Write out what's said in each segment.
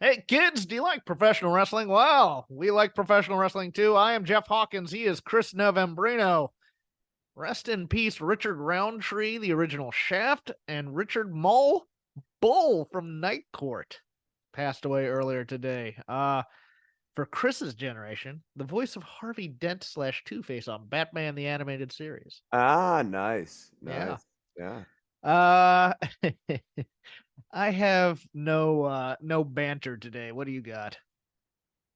Hey kids, do you like professional wrestling? Well, we like professional wrestling too. I am Jeff Hawkins. He is Chris Novembrino. Rest in peace, Richard Roundtree, the original Shaft, and Richard Bull from Night Court passed away earlier today. For Chris's generation, the voice of Harvey Dent slash Two Face on Batman the Animated Series. Ah, nice. Yeah. Nice. Yeah. Uh I have no banter today. What do you got?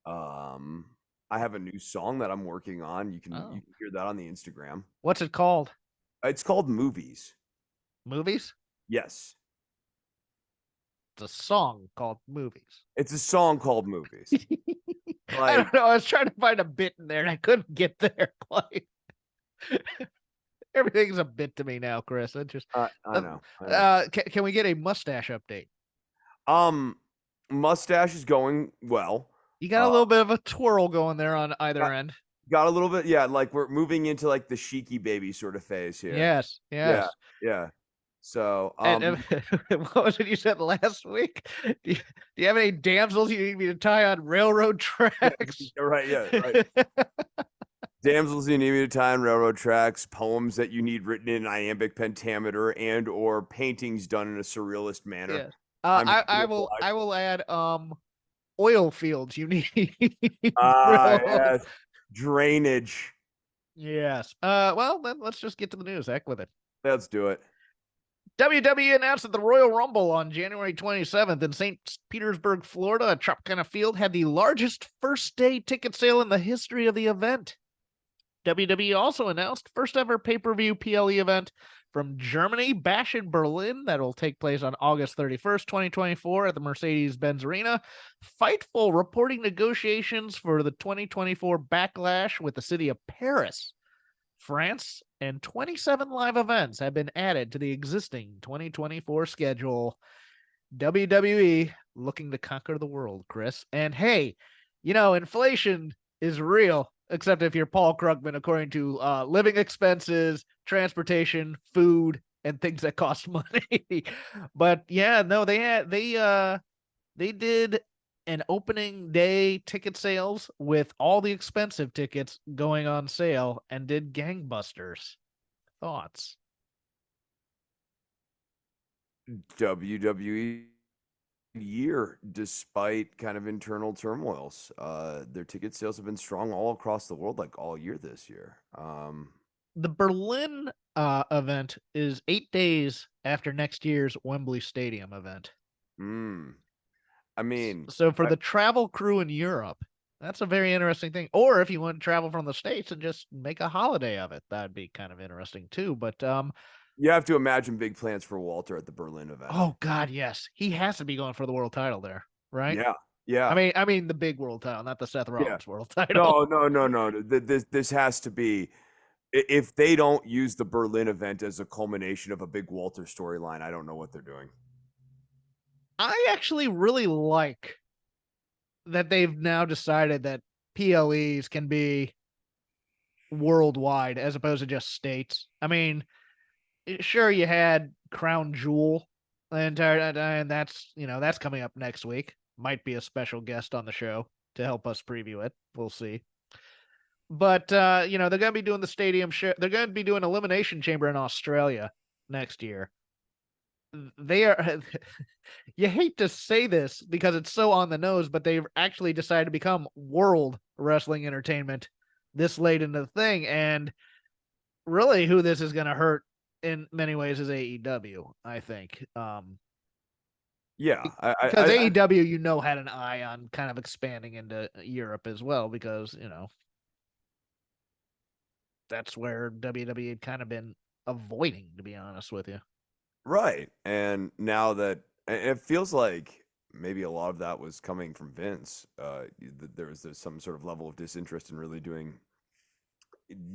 Um, I have a new song that I'm working on. You can Oh. you can hear that on the Instagram. What's it called? It's called Movies. Movies? Yes. It's a song called Movies. It's a song called Movies. I Like, don't know. I was trying to find a bit in there and I couldn't get there. Like everything's a bit to me now, Chris. I just I know. I know. can we get a mustache update? Um, Mustache is going well. You got a Uh, little bit of a twirl going there on either got, end. got a little bit, yeah, like we're moving into like the Sheiky baby sort of phase here. Yes, Yeah, yes. yeah. So, And what was it you said last week? Do you have any damsels you need me to tie on railroad tracks? right, yeah, right. Damsels you need me to tie on railroad tracks, poems that you need written in iambic pentameter, and or paintings done in a surrealist manner. Yes. I'm I will add oil fields you need. yes. Drainage. Yes. Well, then let's just get to the news. Heck with it. Let's do it. WWE announced that the Royal Rumble on January 27th in St. Petersburg, Florida, at Tropicana Field, had the largest first-day ticket sale in the history of the event. WWE also announced first ever pay-per-view PLE event from Germany, Bash in Berlin, that will take place on August 31st, 2024 at the Mercedes-Benz Arena. Fightful reporting negotiations for the 2024 Backlash with the city of Paris, France, and 27 live events have been added to the existing 2024 schedule. WWE looking to conquer the world, Chris. And hey, inflation is real, except if you're Paul Krugman, according to living expenses, transportation, food, and things that cost money. But yeah, no, they did an opening day ticket sales with all the expensive tickets going on sale and did gangbusters. Thoughts? WWE year, despite kind of internal turmoils. Their ticket sales have been strong all across the world, like all year this year. The Berlin event is 8 days after next year's Wembley Stadium event. I mean, So for the travel crew in Europe, that's a very interesting thing. Or if you want to travel from the States and just make a holiday of it, that'd be kind of interesting too. But you have to imagine big plans for Walter at the Berlin event. oh God, yes, he has to be going for the world title there, right? Yeah, yeah. I mean the big world title, not the Seth Rollins world title. No. This has to be. If they don't use the Berlin event as a culmination of a big Walter storyline, I don't know what they're doing. I actually really like that they've now decided that PLEs can be worldwide as opposed to just states. I mean, sure, you had Crown Jewel and that's coming up next week. Might be a special guest on the show to help us preview it. We'll see. But they're going to be doing the stadium show. They're going to be doing Elimination Chamber in Australia next year. They are. You hate to say this because it's so on the nose, but they've actually decided to become World Wrestling Entertainment this late into the thing, and really, who this is going to hurt in many ways is AEW. I think. Yeah, because AEW, had an eye on kind of expanding into Europe as well, because that's where WWE had kind of been avoiding, to be honest with you. right. And now that it feels like maybe a lot of that was coming from Vince. There was some sort of level of disinterest in really doing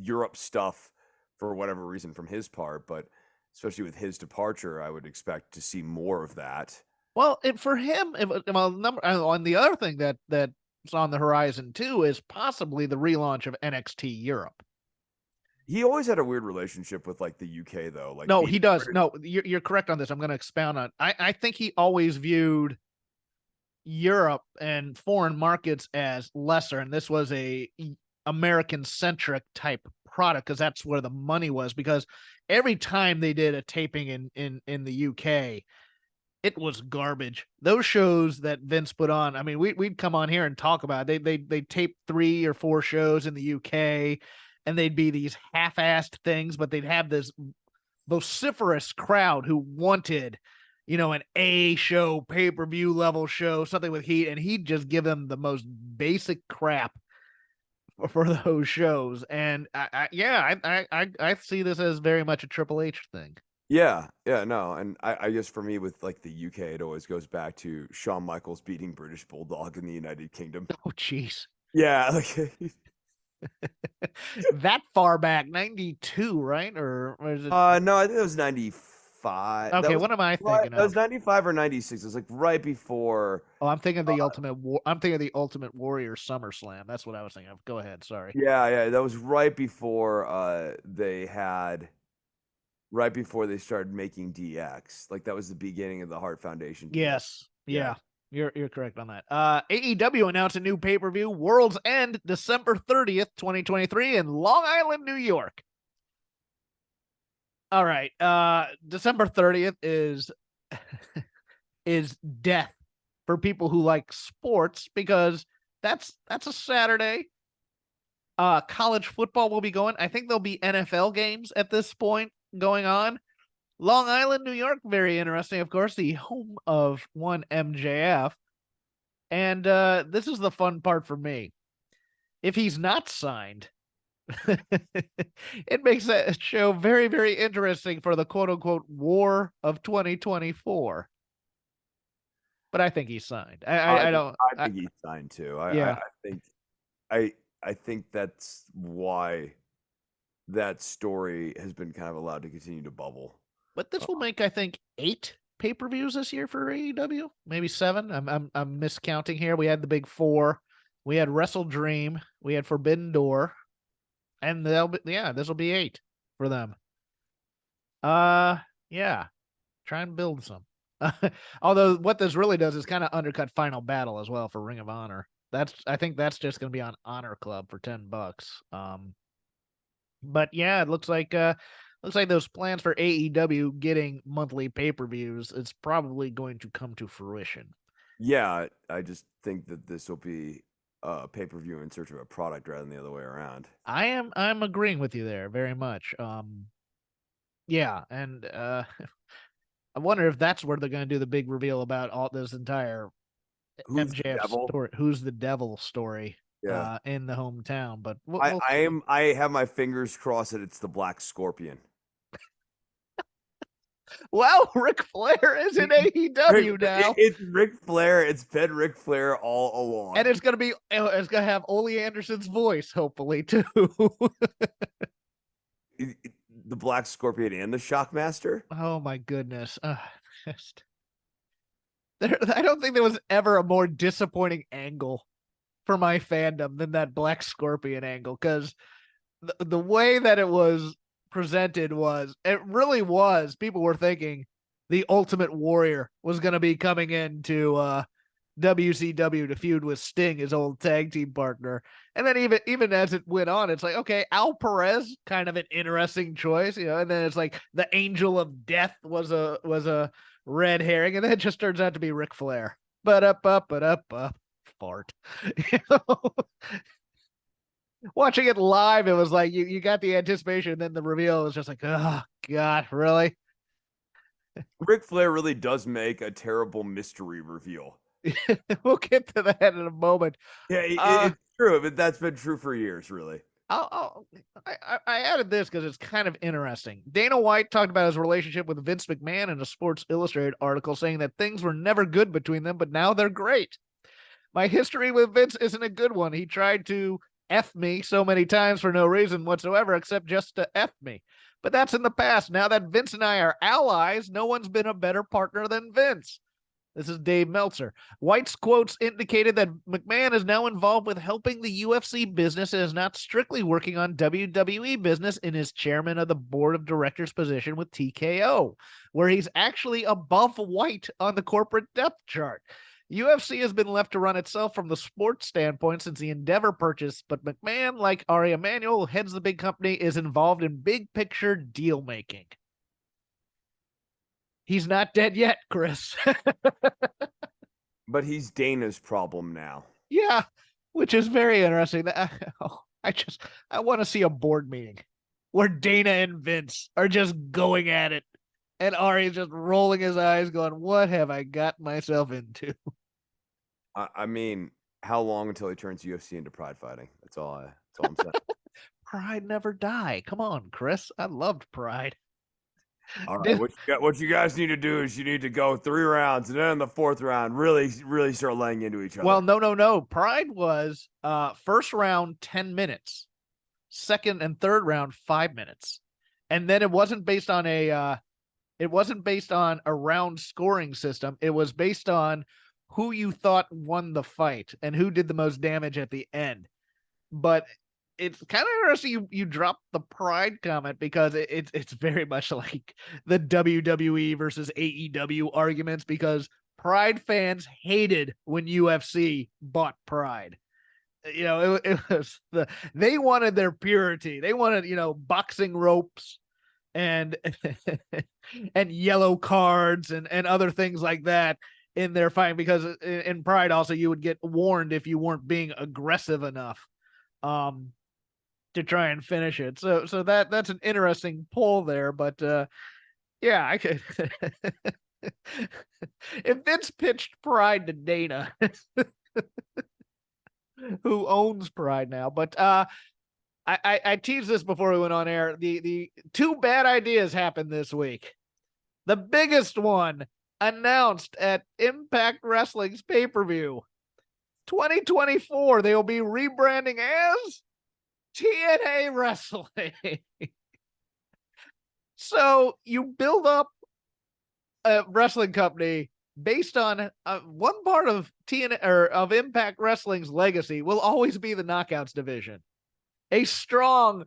Europe stuff for whatever reason from his part, but especially with his departure, I would expect to see more of that. Well, for him, on the other thing that's on the horizon too is possibly the relaunch of NXT Europe. He always had a weird relationship with like the UK though. Like no, he does. No, you're correct on this. I'm going to expound on. I think he always viewed Europe and foreign markets as lesser, and this was a American centric type product because that's where the money was. Because every time they did a taping in the UK, it was garbage. Those shows that Vince put on, I mean, we'd come on here and talk about it. They tape 3 or 4 shows in the UK, and they'd be these half-assed things, but they'd have this vociferous crowd who wanted, an A show, pay-per-view level show, something with heat, and he'd just give them the most basic crap for those shows. And I see this as very much a Triple H thing. Yeah, yeah, no, and I guess for me with like the UK, it always goes back to Shawn Michaels beating British Bulldog in the United Kingdom. Oh, jeez. Yeah, like That far back, 92, right? Or is it? no, I think it was 95. Okay, what am I thinking That was of? 95 or 96. It was like right before. Oh, I'm thinking of the Ultimate War. I'm thinking of the Ultimate Warrior SummerSlam. That's what I was thinking of. Go ahead. Sorry. Yeah, yeah, that was right before right before they started making DX. Like that was the beginning of the Hart Foundation DX. Yes. Yeah. Yeah. You're correct on that. AEW announced a new pay-per-view, World's End, December 30th, 2023 in Long Island, New York. All right. December 30th is is death for people who like sports because that's a Saturday. College football will be going. I think there'll be NFL games at this point going on. Long Island, New York, very interesting, of course, the home of one MJF. And this is the fun part for me. If he's not signed, it makes that show very, very interesting for the quote unquote war of 2024. But I think he's signed. I don't. I think he's signed too. Yeah. I think that's why that story has been kind of allowed to continue to bubble. But this will make, I think, 8 pay-per-views this year for AEW, maybe 7. I'm miscounting here. We had the big 4. We had Wrestle Dream. We had Forbidden Door, and this will be 8 for them. Yeah, try and build some. Although what this really does is kind of undercut Final Battle as well for Ring of Honor. I think that's just going to be on Honor Club for $10. But yeah, it looks like those plans for AEW getting monthly pay-per-views is probably going to come to fruition. Yeah, I just think that this will be a pay-per-view in search of a product rather than the other way around. I'm agreeing with you there very much. Yeah, and I wonder if that's where they're going to do the big reveal about all this entire MJF story. Who's the devil story? Yeah. In the hometown, but I have my fingers crossed that it's the Black Scorpion. Well, Ric Flair is in AEW now. It's Ric Flair. It's been Ric Flair all along, and it's gonna have Ole Anderson's voice, hopefully too. The Black Scorpion and the Shockmaster. Oh my goodness! I don't think there was ever a more disappointing angle for my fandom than that Black Scorpion angle, because the way that it was presented it really was, people were thinking the Ultimate Warrior was going to be coming into WCW to feud with Sting, his old tag team partner. And then even as it went on, it's like, okay, Al Perez, kind of an interesting choice, and then it's like the Angel of Death was a red herring, and then it just turns out to be Ric Flair. Fart. Watching it live, it was like you got the anticipation, and then the reveal was just like, oh God, really? Ric Flair really does make a terrible mystery reveal. We'll get to that in a moment. Yeah, it's true, but that's been true for years, really. I added this because it's kind of interesting. Dana White talked about his relationship with Vince McMahon in a Sports Illustrated article, saying that things were never good between them, but now they're great. My history with Vince isn't a good one. He tried to F me so many times for no reason whatsoever, except just to F me. But that's in the past. Now that Vince and I are allies, no one's been a better partner than Vince. This is Dave Meltzer. White's quotes indicated that McMahon is now involved with helping the UFC business and is not strictly working on WWE business in his chairman of the board of directors position with TKO, where he's actually above White on the corporate depth chart. UFC has been left to run itself from the sports standpoint since the Endeavor purchase, but McMahon, like Ari Emanuel, who heads the big company, is involved in big picture deal making. He's not dead yet, Chris. But he's Dana's problem now. Yeah, which is very interesting. I want to see a board meeting where Dana and Vince are just going at it, and Ari's just rolling his eyes, going, "What have I got myself into?" I mean, how long until he turns UFC into pride fighting? That's all I'm saying. Pride never die. Come on, Chris. I loved Pride. All right, what you guys need to do is you need to go 3 rounds, and then in the 4th round, really start laying into each other. Well, no. Pride was first round 10 minutes, second and third round 5 minutes, and then it wasn't based on a round scoring system. It was based on who you thought won the fight and who did the most damage at the end. But it's kind of interesting you drop the Pride comment because it's very much like the WWE versus AEW arguments, because Pride fans hated when UFC bought Pride. You know, it was they wanted their purity. They wanted, boxing ropes and and yellow cards and other things like that in their fight, because in Pride also you would get warned if you weren't being aggressive enough to try and finish it. So that's an interesting poll there, but yeah, I could if Vince pitched Pride to Dana, who owns Pride now, but I teased this before we went on air. The 2 bad ideas happened this week. The biggest one announced at Impact Wrestling's pay-per-view. 2024, they will be rebranding as TNA Wrestling. So you build up a wrestling company based on one part of TNA or of Impact Wrestling's legacy will always be the Knockouts division, a strong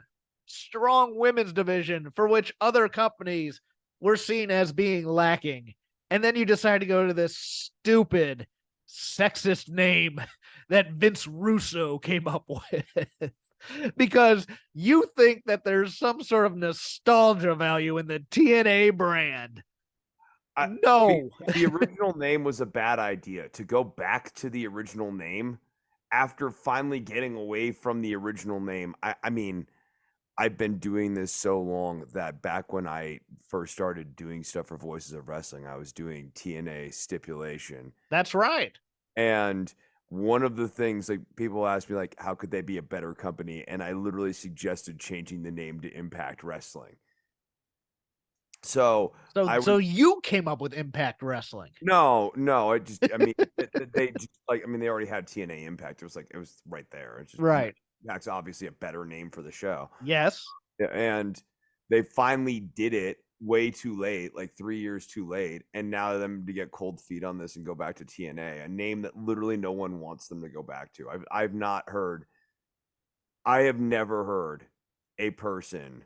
women's division for which other companies were seen as being lacking. And then you decide to go to this stupid sexist name that Vince Russo came up with because you think that there's some sort of nostalgia value in the TNA brand. No. The original name was a bad idea. To go back to the original name after finally getting away from the original name. I mean, I've been doing this so long that back when I first started doing stuff for Voices of Wrestling, I was doing TNA Stipulation. That's right. And one of the things, like, people ask me, like, how could they be a better company? And I literally suggested changing the name to Impact Wrestling. So you came up with Impact Wrestling. No, I mean, they just, like, I mean, they already had TNA Impact. It was right there. It's just, right. Impact's obviously a better name for the show. Yes. Yeah, and they finally did it way too late, like 3 years too late. And now them to get cold feet on this and go back to TNA, a name that literally no one wants them to go back to. I have never heard a person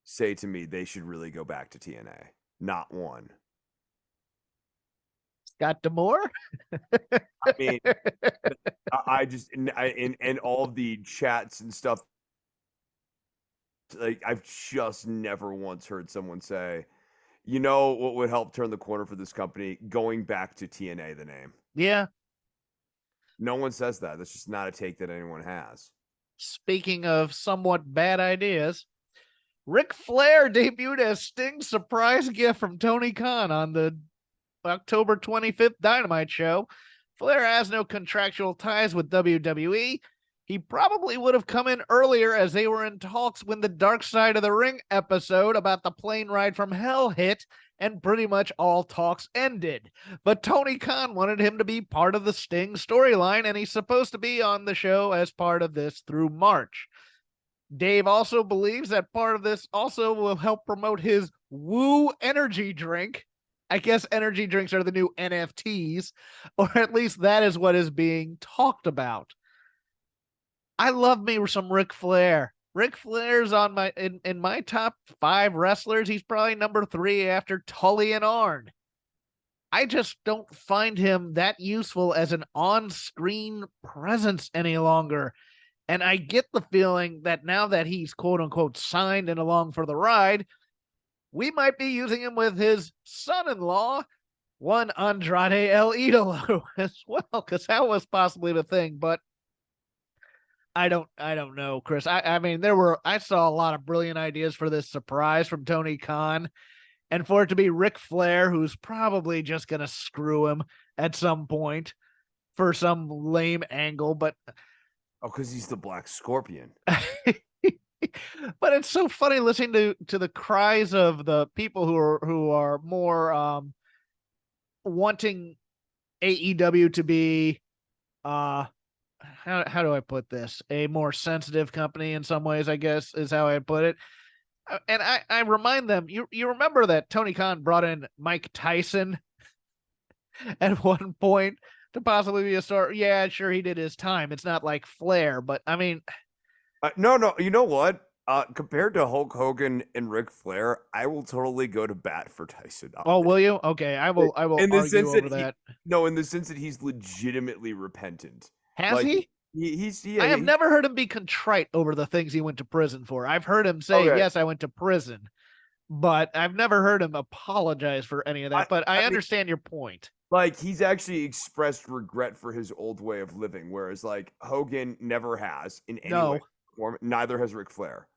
say to me they should really go back to TNA. Not one. Scott D'Amore? I mean, I just, in all of the chats and stuff, like, I've just never once heard someone say, you know what would help turn the corner for this company? Going back to TNA, the name. Yeah. No one says that. That's just not a take that anyone has. Speaking of somewhat bad ideas, Ric Flair debuted as Sting's surprise gift from Tony Khan on the October 25th Dynamite show. Flair has no contractual ties with WWE. He probably would have come in earlier, as they were in talks when the Dark Side of the Ring episode about the plane ride from hell hit, and pretty much all talks ended. But Tony Khan wanted him to be part of the Sting storyline, and he's supposed to be on the show as part of this through March. Dave also believes that part of this also will help promote his Woo energy drink. I guess energy drinks are the new NFTs, or at least that is what is being talked about. I love me some Ric Flair. Ric Flair's on in my top 5 wrestlers. He's probably number 3 after Tully and Arn. I just don't find him that useful as an on-screen presence any longer. And I get the feeling that now that he's quote unquote signed and along for the ride, we might be using him with his son-in-law, one Andrade El Idolo, as well, because that was possibly the thing. But I don't know, Chris. I mean, I saw a lot of brilliant ideas for this surprise from Tony Khan, and for it to be Ric Flair, who's probably just gonna screw him at some point for some lame angle, but Oh, because he's the Black Scorpion. but it's so funny listening to the cries of the people who are more wanting AEW to be how do I put this? A more sensitive company in some ways, I guess, is how I put it. And I remind them, you remember that Tony Khan brought in Mike Tyson at one point to possibly be a star. Yeah, sure, he did his time. It's not like Flair, but I mean, No, you know what? Compared to Hulk Hogan and Ric Flair, I will totally go to bat for Tyson. oh, will you? Okay, I will In the argue sense over that that. no, in the sense that he's legitimately repentant. Has Like he? he's I have never heard him be contrite over the things he went to prison for. I've heard him say, okay. "Yes, I went to prison," but I've never heard him apologize for any of that. But I mean, understand your point. like he's actually expressed regret for his old way of living, whereas like Hogan never has in any way. Neither has Ric Flair.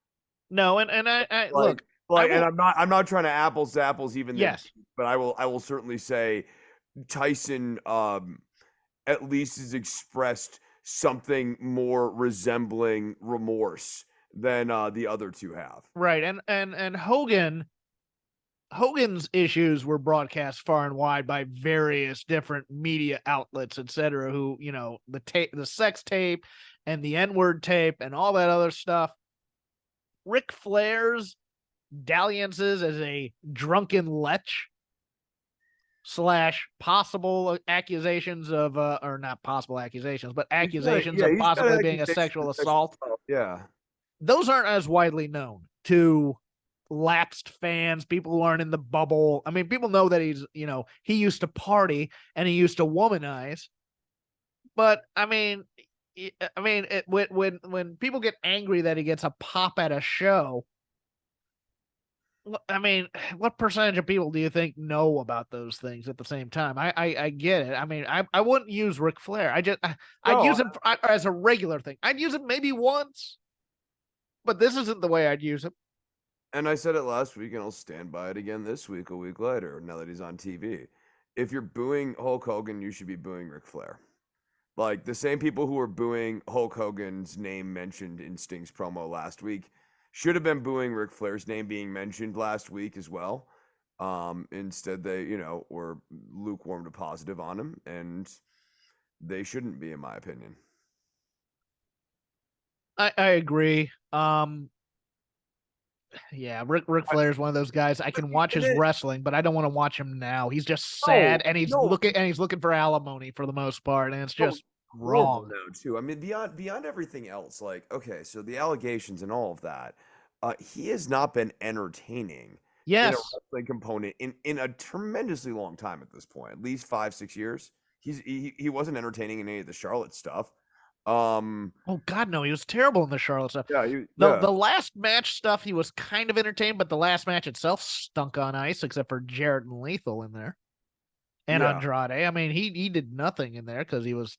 No, and I Like, look, and I'm not trying to apples to apples even there, yes, but I will certainly say Tyson at least has expressed something more resembling remorse than the other two have. right, and Hogan's issues were broadcast far and wide by various different media outlets, etc. Who the sex tape and the N-word tape and all that other stuff. Ric Flair's dalliances as a drunken lech / possible accusations of or not possible accusations, but accusations of possibly being a sexual assault. Yeah. Those aren't as widely known to lapsed fans, people who aren't in the bubble. I mean, people know that he used to party and he used to womanize. But I mean, when people get angry that he gets a pop at a show, I mean, what percentage of people do you think know about those things at the same time? I get it. I mean, I wouldn't use Ric Flair. I'd use him as a regular thing. I'd use him maybe once, but this isn't the way I'd use him. And I said it last week, and I'll stand by it again this week, a week later, now that he's on TV. If you're booing Hulk Hogan, you should be booing Ric Flair. Like the same people who were booing Hulk Hogan's name mentioned in Sting's promo last week should have been booing Ric Flair's name being mentioned last week as well. Instead, they, were lukewarm to positive on him, and they shouldn't be, in my opinion. I agree. Yeah, Ric Flair is one of those guys. I can watch his wrestling, but I don't want to watch him now. He's just sad, and he's looking for alimony for the most part, and it's just wrong now too. I mean, beyond everything else, like okay, so the allegations and all of that, he has not been entertaining. Yes, in a wrestling component in a tremendously long time at this point, at least 5-6 years. He wasn't entertaining in any of the Charlotte stuff. Oh God, no, he was terrible in the Charlotte stuff. Yeah, the last match stuff he was kind of entertained, but the last match itself stunk on ice, except for Jarrett and Lethal in there. And Andrade. I mean, he did nothing in there because he was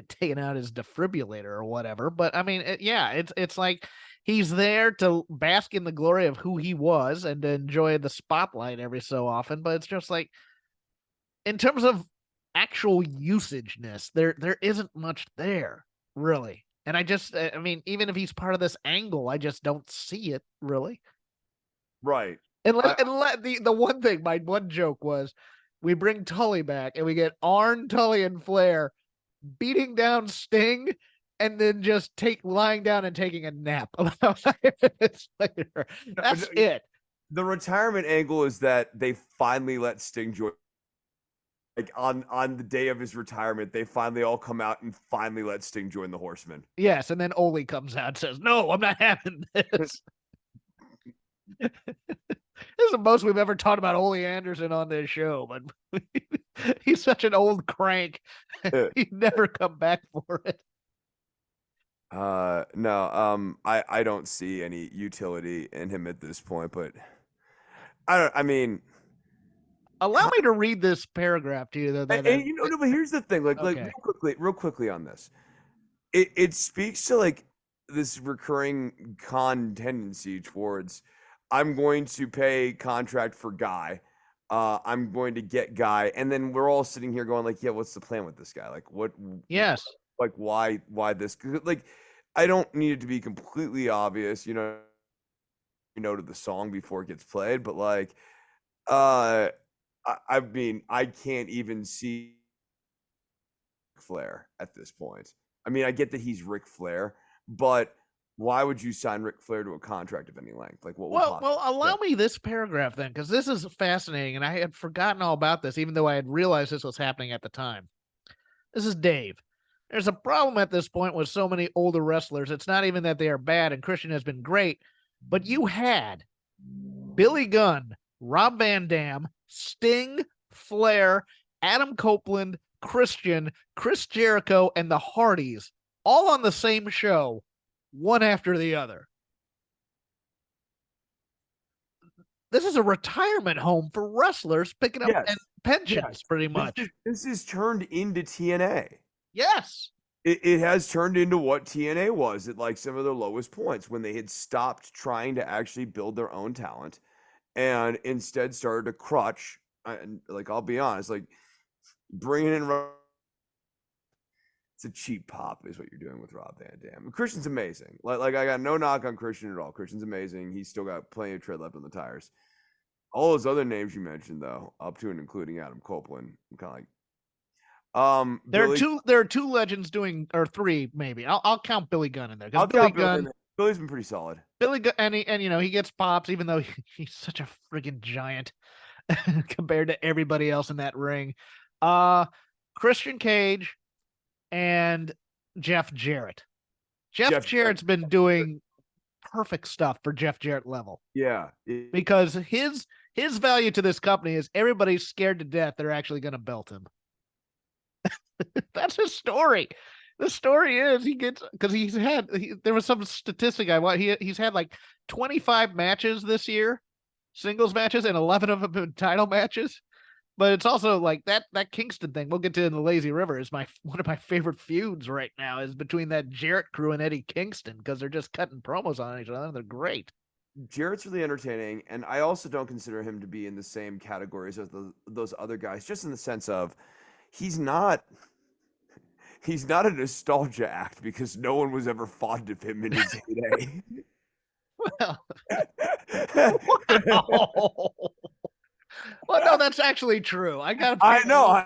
taking out his defibrillator or whatever. But I mean, it's like he's there to bask in the glory of who he was and to enjoy the spotlight every so often. But it's just like, in terms of actual usageness, there isn't much there, really. And I mean, even if he's part of this angle, I just don't see it, really. Right. And the one thing, my one joke was, we bring Tully back and we get Arn, Tully, and Flair beating down Sting and then just lying down and taking a nap about 5 minutes later. That's it. The retirement angle is that they finally let Sting join. Like on the day of his retirement, they finally all come out and finally let Sting join the Horsemen. Yes, and then Ole comes out and says, "No, I'm not having this." This is the most we've ever talked about Ole Anderson on this show, but he's such an old crank. He'd never come back for it. No, I don't see any utility in him at this point, but I mean, Allow me to read this paragraph to you, though. no, but here's the thing, like Okay. real quickly on this. It speaks to like this recurring con tendency towards I'm going to pay contract for guy. I'm going to get guy, and then we're all sitting here going like, yeah, what's the plan with this guy? Like Yes. like why this? 'Cause, like I don't need it to be completely obvious, to the song before it gets played, but like I mean, I can't even see Flair at this point. I mean, I get that he's Ric Flair, but why would you sign Ric Flair to a contract of any length? Like, what would Well, allow me this paragraph then, because this is fascinating, and I had forgotten all about this, even though I had realized this was happening at the time. This is Dave. There's a problem at this point with so many older wrestlers. It's not even that they are bad, and Christian has been great, but you had Billy Gunn, Rob Van Dam, Sting, Flair, Adam Copeland, Christian, Chris Jericho, and the Hardys all on the same show, one after the other. This is a retirement home for wrestlers picking up pensions, pretty much. This is turned into TNA. Yes. It has turned into what TNA was at like some of their lowest points when they had stopped trying to actually build their own talent and instead started to crutch. Like, I'll be honest, like bringing in it's a cheap pop is what you're doing with Rob Van Dam. Christian's amazing. Like I got no knock on Christian at all. Christian's amazing. He's still got plenty of tread left on the tires. All those other names you mentioned, though, up to and including Adam Copeland, I'm kind of like, there are two legends doing, or three maybe. I'll count Billy Gunn in there because Billy Gunn. Billy's been pretty solid. Billy Gunn, and he gets pops, even though he's such a friggin' giant compared to everybody else in that ring. Christian Cage and Jeff Jarrett. Jeff Jarrett's been doing perfect stuff for Jeff Jarrett level. Yeah. Because his value to this company is everybody's scared to death they're actually going to belt him. That's his story. The story is he gets, because there was some statistic I want. He's had like 25 matches this year, singles matches, and 11 of them have been title matches. But it's also like that Kingston thing we'll get to in the Lazy River is one of my favorite feuds right now is between that Jarrett crew and Eddie Kingston, because they're just cutting promos on each other and they're great. Jarrett's really entertaining, and I also don't consider him to be in the same categories as those other guys, just in the sense of he's not a nostalgia act because no one was ever fond of him in his heyday. Well, wow. Well, no, that's actually true. I know.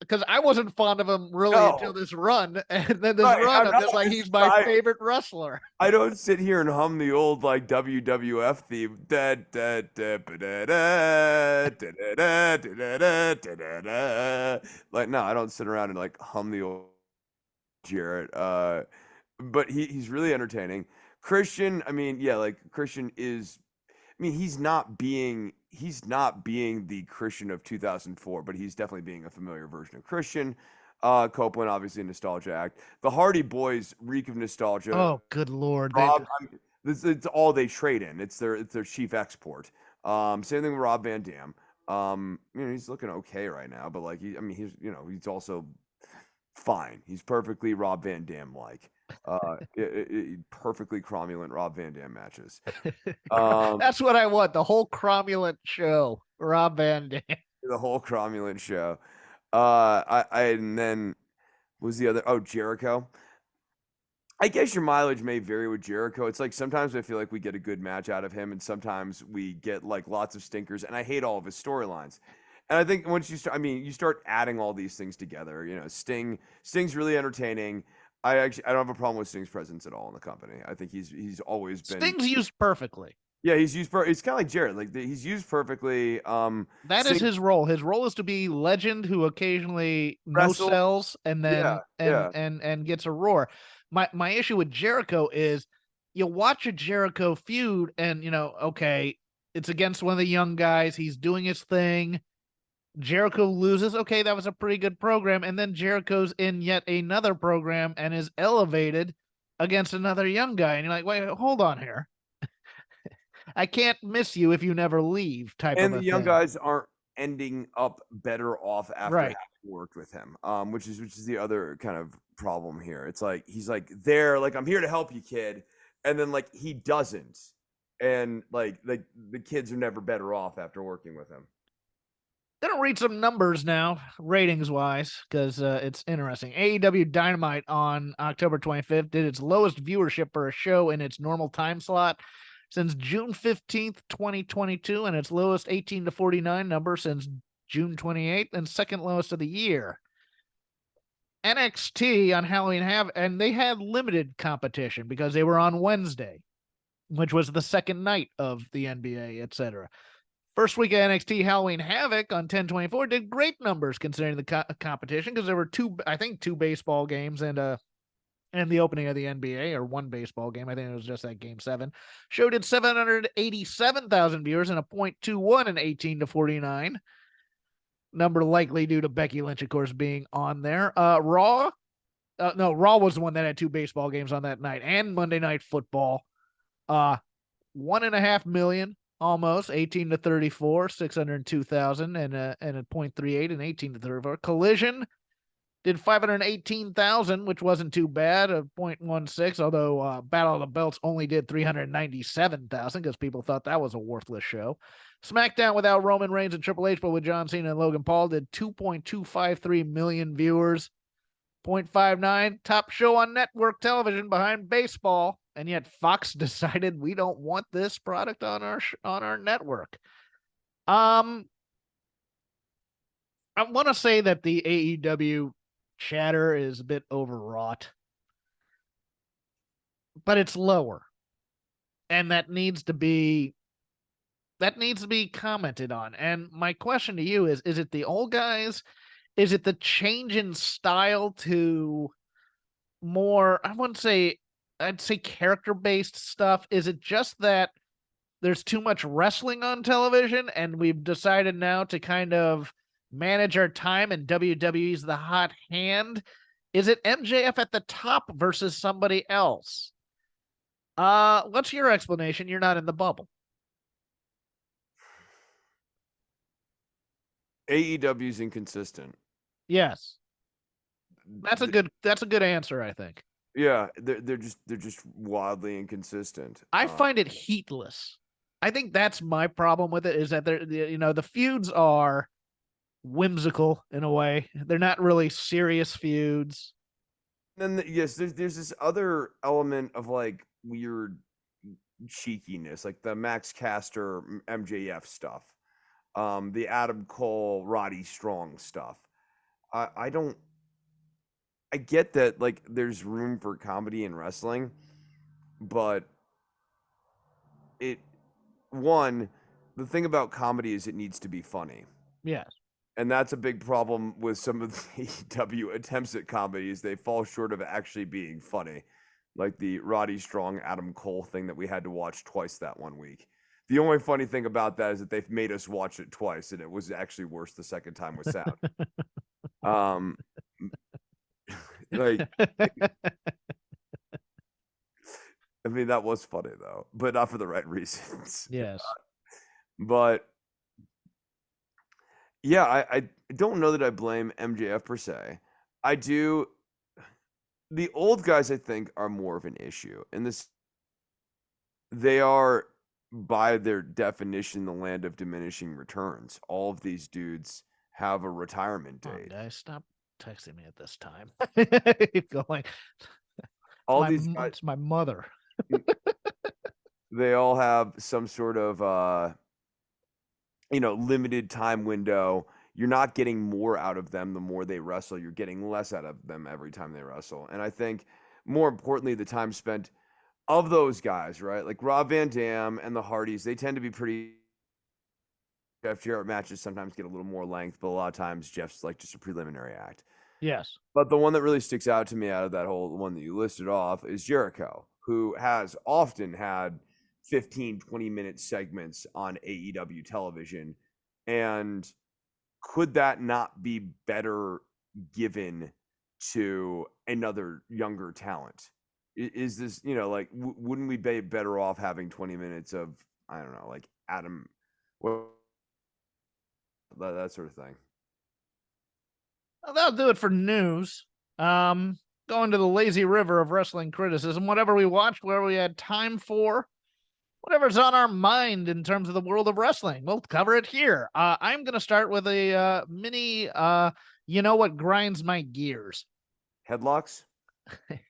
Because I wasn't fond of him really until this run, and then this run, I'm just like, he's my favorite wrestler. I don't sit here and hum the old like WWF theme. Like, no, I don't sit around and like hum the old Jarrett. But he's really entertaining. Christian, I mean, yeah, like Christian is. I mean, he's not being the Christian of 2004, but he's definitely being a familiar version of Christian. Copeland, obviously a nostalgia act. The Hardy Boys reek of nostalgia. Oh, good Lord. It's all they trade in. It's their chief export. Same thing with Rob Van Dam. He's looking okay right now, but like he's also fine. He's perfectly Rob Van Dam like. Perfectly cromulent Rob Van Dam matches. That's what I want. The whole cromulent show. Rob Van Dam. The whole cromulent show. And then was the other Jericho. I guess your mileage may vary with Jericho. It's like sometimes I feel like we get a good match out of him, and sometimes we get like lots of stinkers, and I hate all of his storylines. And I think once you start adding all these things together, Sting's really entertaining. I don't have a problem with Sting's presence at all in the company. I think he's always been. Sting's used perfectly. Yeah, he's used. It's kind of like Jarrett. Like he's used perfectly. That is his role. His role is to be legend who occasionally no sells and then and gets a roar. My issue with Jericho is you watch a Jericho feud and okay, It's against one of the young guys. He's doing his thing. Jericho loses. Okay, that was a pretty good program. And then Jericho's in yet another program and is elevated against another young guy. And you're like, wait, hold on here. I can't miss you if you never leave, type of And a the young thing. guys aren't ending up better off after Right. having worked with him, which is the other kind of problem here. It's like he's like there, like I'm here to help you, kid, and then like he doesn't, and like the kids are never better off after working with him. Gonna read some numbers now, ratings wise, because it's interesting. AEW Dynamite on October 25th did its lowest viewership for a show in its normal time slot since June 15th, 2022, and its lowest 18 to 49 number since June 28th, and second lowest of the year. NXT on Halloween and they had limited competition because they were on Wednesday, which was the second night of the NBA, etc. First week of NXT Halloween Havoc on 10/24 did great numbers considering the competition because there were two baseball games and the opening of the NBA, or one baseball game. I think it was just that game 7. Show did 787,000 viewers and a .21 in 18 to 49. Number likely due to Becky Lynch, of course, being on there. Raw was the one that had 2 baseball games on that night, and Monday Night Football. 1.5 million almost, 18 to 34, 602,000 and a .38 and 18 to 34. Collision did 518,000, which wasn't too bad, a .16, although Battle of the Belts only did 397,000 because people thought that was a worthless show. SmackDown without Roman Reigns and Triple H, but with John Cena and Logan Paul, did 2.253 million viewers. 0.59, top show on network television behind baseball, and yet Fox decided we don't want this product on our network. I want to say that the AEW chatter is a bit overwrought, but it's lower, and that needs to be commented on. And my question to you is it the old guys? Is it the change in style to more, I'd say character-based stuff? Is it just that there's too much wrestling on television and we've decided now to kind of manage our time and WWE's the hot hand? Is it MJF at the top versus somebody else? What's your explanation? You're not in the bubble. AEW's inconsistent. Yes. That's a good answer, I think. Yeah, they're just wildly inconsistent. I find it heatless. I think that's my problem with it, is that the feuds are whimsical in a way. They're not really serious feuds. Then yes, there's this other element of like weird cheekiness, like the Max Caster MJF stuff, the Adam Cole Roddy Strong stuff. I don't. I get that like there's room for comedy in wrestling, but the thing about comedy is it needs to be funny. Yes. And that's a big problem with some of the AEW attempts at comedies. They fall short of actually being funny. Like the Roddy Strong Adam Cole thing that we had to watch twice that one week. The only funny thing about that is that they've made us watch it twice, and it was actually worse the second time with sound. Like, I mean, that was funny though, but not for the right reasons. Yes. But yeah, I don't know that I blame MJF per se. I do. The old guys, I think, are more of an issue. And they are, by their definition, the land of diminishing returns. All of these dudes have a retirement date. Guys, stop texting me at this time. Keep going. All these guys, it's my mother. They all have some sort of limited time window. You're not getting more out of them the more they wrestle. You're getting less out of them every time they wrestle. And I think more importantly, the time spent of those guys, right? Like Rob Van Dam and the Hardys, they tend to be pretty. Jeff Jarrett matches sometimes get a little more length, but a lot of times Jeff's like just a preliminary act. Yes. But the one that really sticks out to me out of that whole one that you listed off is Jericho, who has often had 15, 20-minute segments on AEW television. And could that not be better given to another younger talent? Is this, like, wouldn't we be better off having 20 minutes of, I don't know, like Adam, well, that sort of thing? Well, that'll do it for news. Going to the lazy river of wrestling criticism. Whatever we watched, whatever we had time for, whatever's on our mind in terms of the world of wrestling, we'll cover it here. I'm going to start with a mini, you know what grinds my gears? Headlocks? I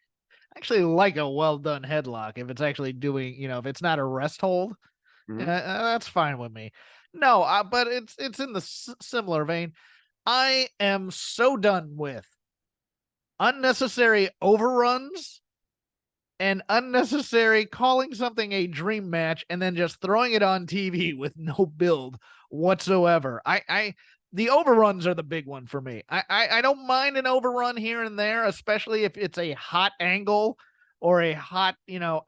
actually like a well done headlock if it's actually doing, if it's not a rest hold, that's fine with me. No, but it's in the similar vein. I am so done with unnecessary overruns and unnecessary calling something a dream match and then just throwing it on TV with no build whatsoever. The overruns are the big one for me. I don't mind an overrun here and there, especially if it's a hot angle or a hot,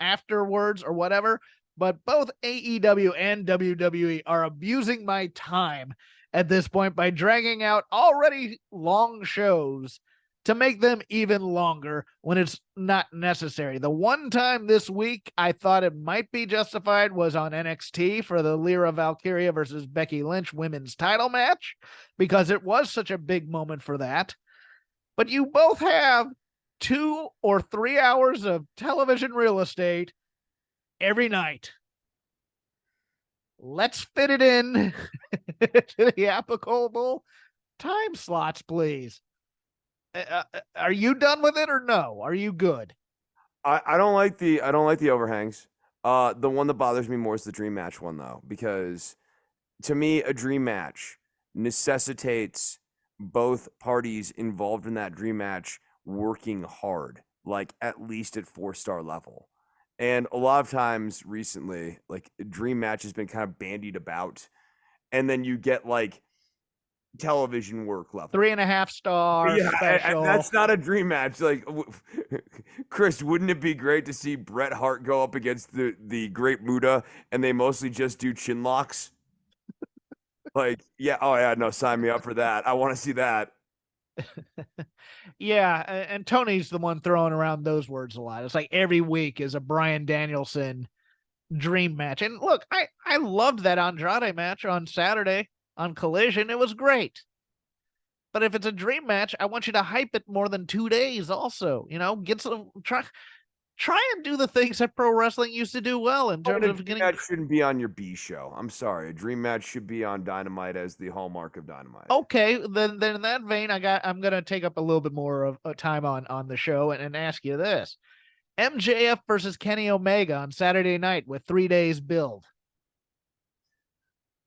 afterwards or whatever. But both AEW and WWE are abusing my time at this point by dragging out already long shows to make them even longer when it's not necessary. The one time this week I thought it might be justified was on NXT for the Lyra Valkyria versus Becky Lynch women's title match, because it was such a big moment for that. But you both have 2 or 3 hours of television real estate every night. Let's fit it in to the applicable time slots, please. Are you done with it or no? Are you good? I don't like the overhangs. The one that bothers me more is the dream match one, though, because to me a dream match necessitates both parties involved in that dream match working hard, like at least at 4-star level. And a lot of times recently, like, dream match has been kind of bandied about, and then you get like television work level 3.5 star special. that's not a dream match. Like, Chris, wouldn't it be great to see Bret Hart go up against the Great Muta and they mostly just do chin locks? Like, yeah, oh yeah, no, sign me up for that. I want to see that. Yeah, and Tony's the one throwing around those words a lot. It's like every week is a Bryan Danielson dream match. And look, I loved that Andrade match on Saturday on Collision. It was great. But if it's a dream match, I want you to hype it more than 2 days also. Get some try and do the things that pro wrestling used to do well in terms of getting. That shouldn't be on your B show. I'm sorry. A dream match should be on Dynamite as the hallmark of Dynamite. Okay, then in that vein, I'm gonna take up a little bit more of time on the show and ask you this: MJF versus Kenny Omega on Saturday night with 3 days build.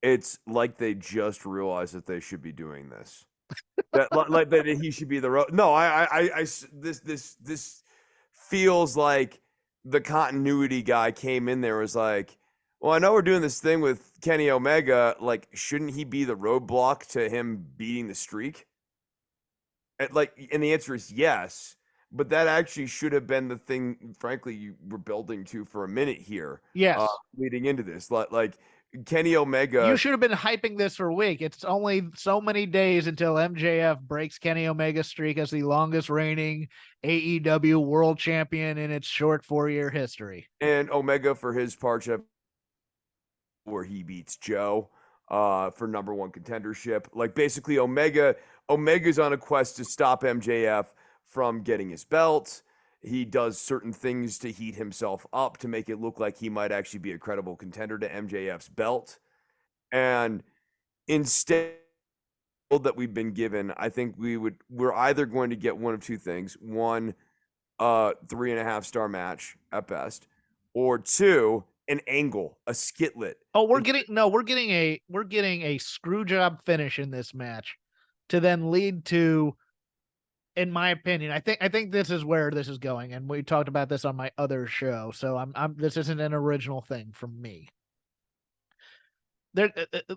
It's like they just realized that they should be doing this. that he should be the No, this feels like the continuity guy came in there, was like, well, I know we're doing this thing with Kenny Omega, like, shouldn't he be the roadblock to him beating the streak? And the answer is yes, but that actually should have been the thing, frankly, you were building to for a minute here. Yes. Leading into this, like Kenny Omega. You should have been hyping this for a week. It's only so many days until MJF breaks Kenny Omega's streak as the longest reigning AEW world champion in its short 4-year history. And Omega, for his part, where he beats Joe for #1 contendership. Like, basically, Omega's on a quest to stop MJF from getting his belt. He does certain things to heat himself up to make it look like he might actually be a credible contender to MJF's belt. And instead that we've been given, I think we're either going to get one of two things. One, 3.5-star match at best, or two, an angle, a skitlet. Oh, we're getting a screw job finish in this match to then lead to, in my opinion, I think this is where this is going, and we talked about this on my other show, so this isn't an original thing from me.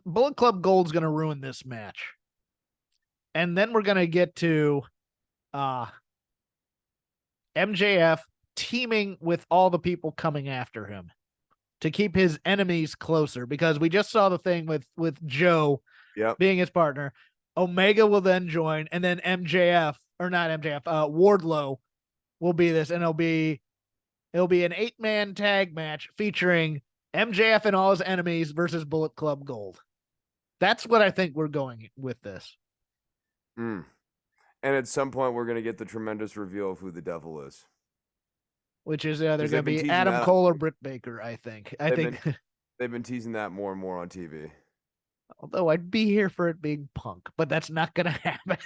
Bullet Club Gold's going to ruin this match, and then we're going to get to MJF teaming with all the people coming after him. to keep his enemies closer, because we just saw the thing with Joe Yep. being his partner. Omega will then join, and then MJF, or not MJF, Wardlow will be this, and it'll be an 8-man tag match featuring MJF and all his enemies versus Bullet Club Gold. That's what I think we're going with this. And at some point, we're going to get the tremendous reveal of who the devil is. Which is either going to be teasing Adam that Cole or Britt Baker, I think. They've been teasing that more and more on TV. Although I'd be here for it being Punk, but that's not going to happen.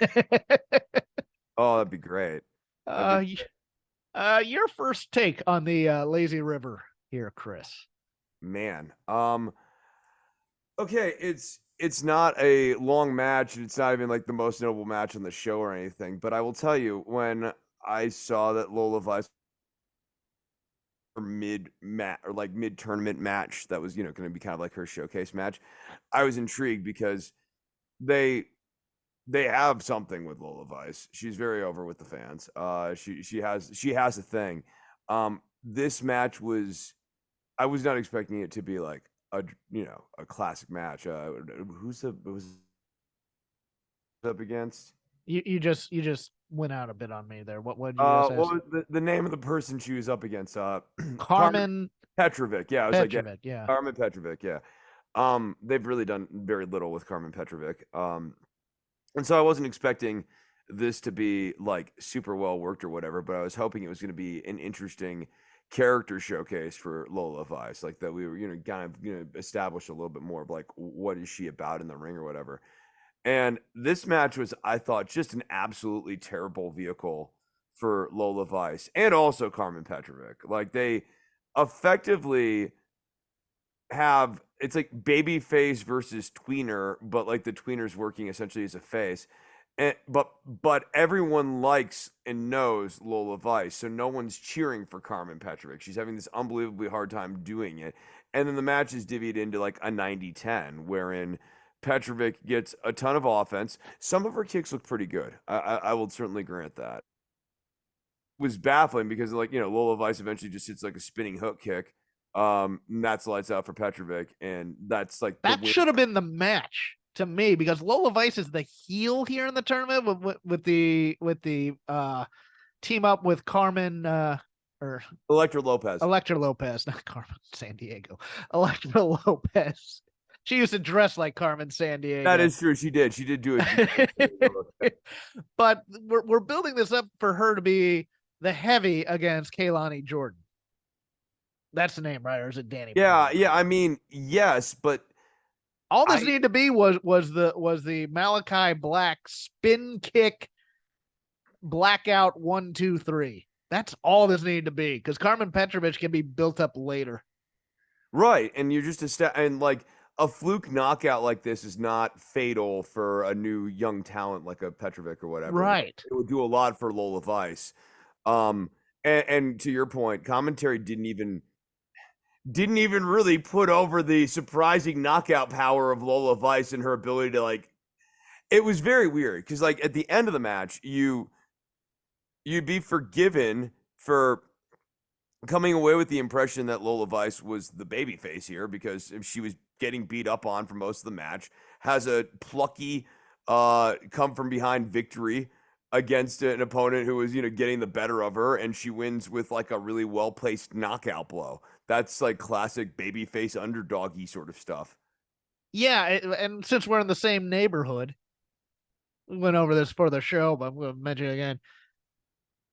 Oh, that'd be great. Your first take on the Lazy River here, Chris. Man. Okay, it's not a long match, and it's not even like the most notable match on the show or anything, but I will tell you, when I saw that Lola Vice mid tournament match that was, going to be kind of like her showcase match, I was intrigued because they have something with Lola Vice. She's very over with the fans. She has a thing. This match I was not expecting it to be like a classic match. Was up against? You just went out a bit on me there. What did you guys say? What was the name of the person she was up against? Carmen Petrovic. Yeah, I was Petrovic, like, yeah. Carmen Petrovic. Yeah. They've really done very little with Carmen Petrovic. And so I wasn't expecting this to be like super well worked or whatever, but I was hoping it was going to be an interesting character showcase for Lola Vice, like that we were, kind of, establish a little bit more of like what is she about in the ring or whatever. And this match was, I thought, just an absolutely terrible vehicle for Lola Vice and also Carmen Petrovic. Like they effectively it's like baby face versus tweener, but like the tweener's working essentially as a face. But everyone likes and knows Lola Vice, so no one's cheering for Carmen Petrovic. She's having this unbelievably hard time doing it. And then the match is divvied into like a 90-10, wherein Petrovic gets a ton of offense. Some of her kicks look pretty good. I will certainly grant that. It was baffling because Lola Vice eventually just hits like a spinning hook kick. And that's lights out for Petrovic, and that's like that should have been the match to me, because Lola Vice is the heel here in the tournament with the team up with Carmen or Elektra Lopez, not Carmen Sandiego. Elektra Lopez. She used to dress like Carmen Sandiego. That is true. She did do it. But we're building this up for her to be the heavy against Kaylani Jordan. That's the name, right? Or is it Danny? Yeah. I mean, yes, but all this needed to be was the Malachi Black spin kick blackout 1, 2, 3. That's all this needed to be, because Carmen Petrovic can be built up later. Right, and you're just and like a fluke knockout like this is not fatal for a new young talent like a Petrovic or whatever. Right. It would do a lot for Lola Vice. And to your point, commentary didn't even really put over the surprising knockout power of Lola Vice and her ability to like. It was very weird because like at the end of the match, you'd be forgiven for coming away with the impression that Lola Vice was the babyface here, because if she was getting beat up on for most of the match, has a plucky come from behind victory against an opponent who was, getting the better of her, and she wins with like a really well-placed knockout blow. That's like classic babyface underdoggy sort of stuff. Yeah, and since we're in the same neighborhood, we went over this for the show, but I'm going to mention it again.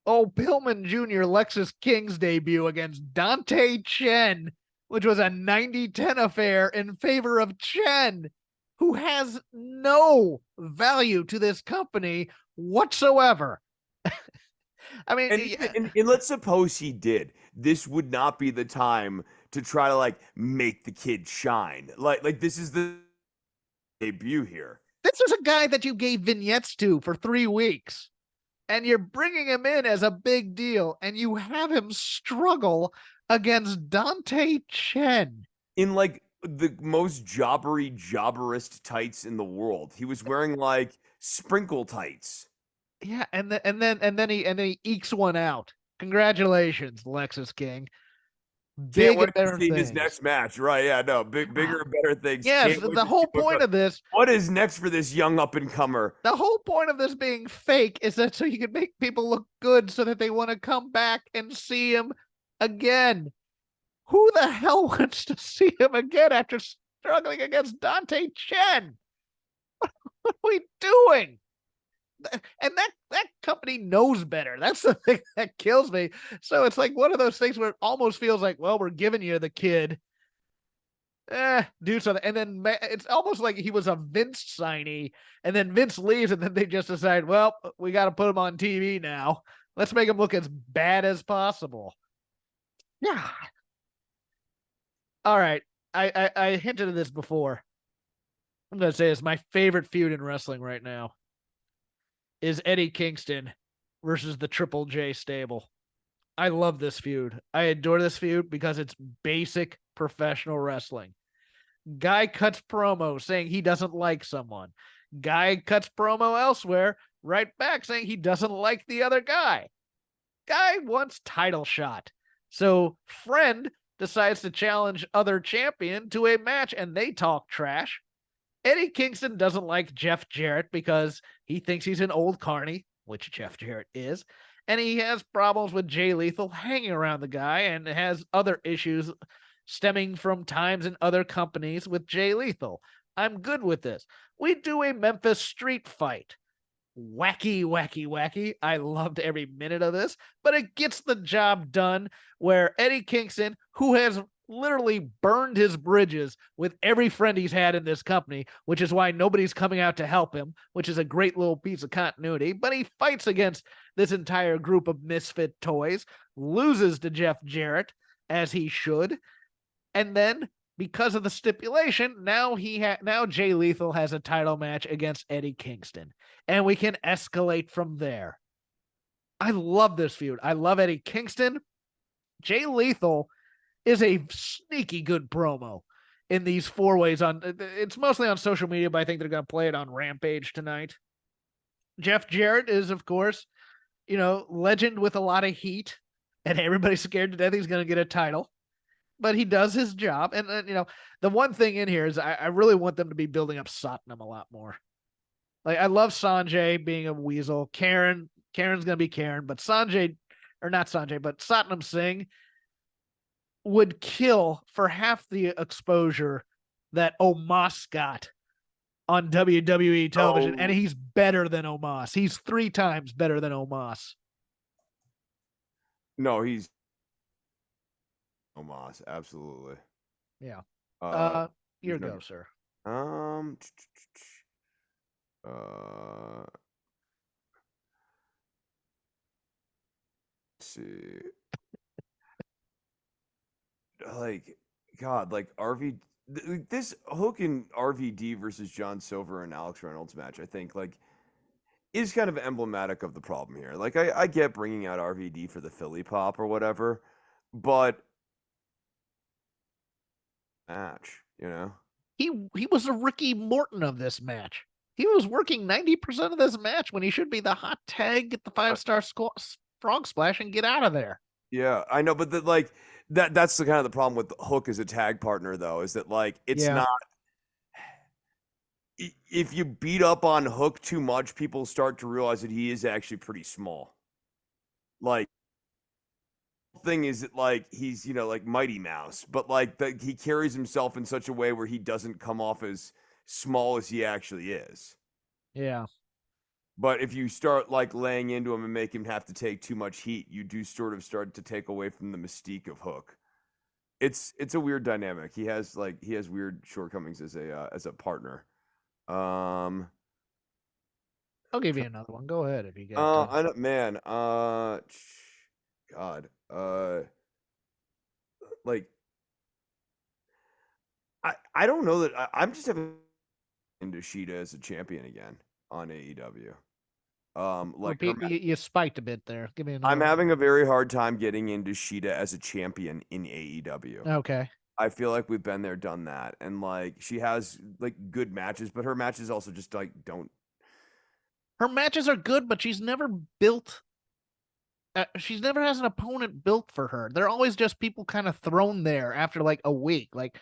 Oh, Pillman Jr. Lexus King's debut against Dante Chen, which was a 90-10 affair in favor of Chen, who has no value to this company whatsoever. I mean, and let's suppose he did. This would not be the time to try to like make the kid shine. Like this is the debut here. This is a guy that you gave vignettes to for 3 weeks, and you're bringing him in as a big deal, and you have him struggle against Dante Chen in like the most jobberest tights in the world. He was wearing like sprinkle tights. Yeah, and then he ekes one out. Congratulations, Lexus King. Can't Big wait and to better see his things. next match. Right? Yeah, no, bigger and better things. Yes, Can't wait the to see whole point of this, what is next for this young up and comer. the whole point of this being fake is that so you can make people look good so that they want to come back and see him again. Who the hell wants to see him again after struggling against Dante Chen? What are we doing? And that company knows better. That's the thing that kills me. So it's like one of those things where it almost feels like, well, we're giving you the kid. Do something. And then it's almost like he was a Vince signee, and then Vince leaves, and then they just decide, well, we got to put him on TV now. Let's make him look as bad as possible. Yeah. All right. I hinted at this before. I'm gonna say it's my favorite feud in wrestling right now is Eddie Kingston versus the Triple J stable. I love this feud. I adore this feud because it's basic professional wrestling. Guy cuts promo saying he doesn't like someone. Guy cuts promo elsewhere, right back saying he doesn't like the other guy. Guy wants title shot. So friend decides to challenge other champion to a match and they talk trash. Eddie Kingston doesn't like Jeff Jarrett because he thinks he's an old carny, which Jeff Jarrett is. And he has problems with Jay Lethal hanging around the guy and has other issues stemming from times in other companies with Jay Lethal. I'm good with this. We do a Memphis street fight. Wacky, wacky, wacky. I loved every minute of this, but it gets the job done where Eddie Kingston, who has literally burned his bridges with every friend he's had in this company, which is why nobody's coming out to help him, which is a great little piece of continuity, but he fights against this entire group of misfit toys, loses to Jeff Jarrett, as he should, and then because of the stipulation, now now Jay Lethal has a title match against Eddie Kingston, and we can escalate from there. I love this feud. I love Eddie Kingston. Jay Lethal is a sneaky good promo in these four ways on it's mostly on social media, but I think they're going to play it on Rampage tonight. Jeff Jarrett is, of course, legend with a lot of heat, and everybody's scared to death he's going to get a title. But he does his job. And, the one thing in here is I really want them to be building up Satnam a lot more. Like, I love Sanjay being a weasel. Karen's going to be Karen, but Satnam Singh would kill for half the exposure that Omos got on WWE television. And he's better than Omos. He's 3 times better than Omos. No, he's Omos, absolutely. Yeah. Your go, sir. Let's see. Like, God, like this Hook and RVD versus John Silver and Alex Reynolds match, I think, like, is kind of emblematic of the problem here. Like, I get bringing out RVD for the Philly pop or whatever, but match, He was a Ricky Morton of this match. He was working 90% of this match when he should be the hot tag, get the 5-star frog splash, and get out of there. Yeah, I know, but that's the kind of the problem with Hook as a tag partner, though, is that, like, it's not. If you beat up on Hook too much, people start to realize that he is actually pretty small. Like, thing is that, like, he's like Mighty Mouse, but like he carries himself in such a way where he doesn't come off as small as he actually is. Yeah. But if you start like laying into him and make him have to take too much heat, you do sort of start to take away from the mystique of Hook. It's a weird dynamic. He has weird shortcomings as a partner. I'll give you another one. Go ahead if you get. I don't, man. God. Like, I don't know that I'm just having into Sheeta as a champion again on AEW. Like, you spiked a bit there. Give me another. I'm having a very hard time getting into Sheeta as a champion in AEW. Okay. I feel like we've been there, done that, and like she has like good matches, but her matches also just like don't. Her matches are good, but she's never built she's never has an opponent built for her. They're always just people kind of thrown there after like a week. Like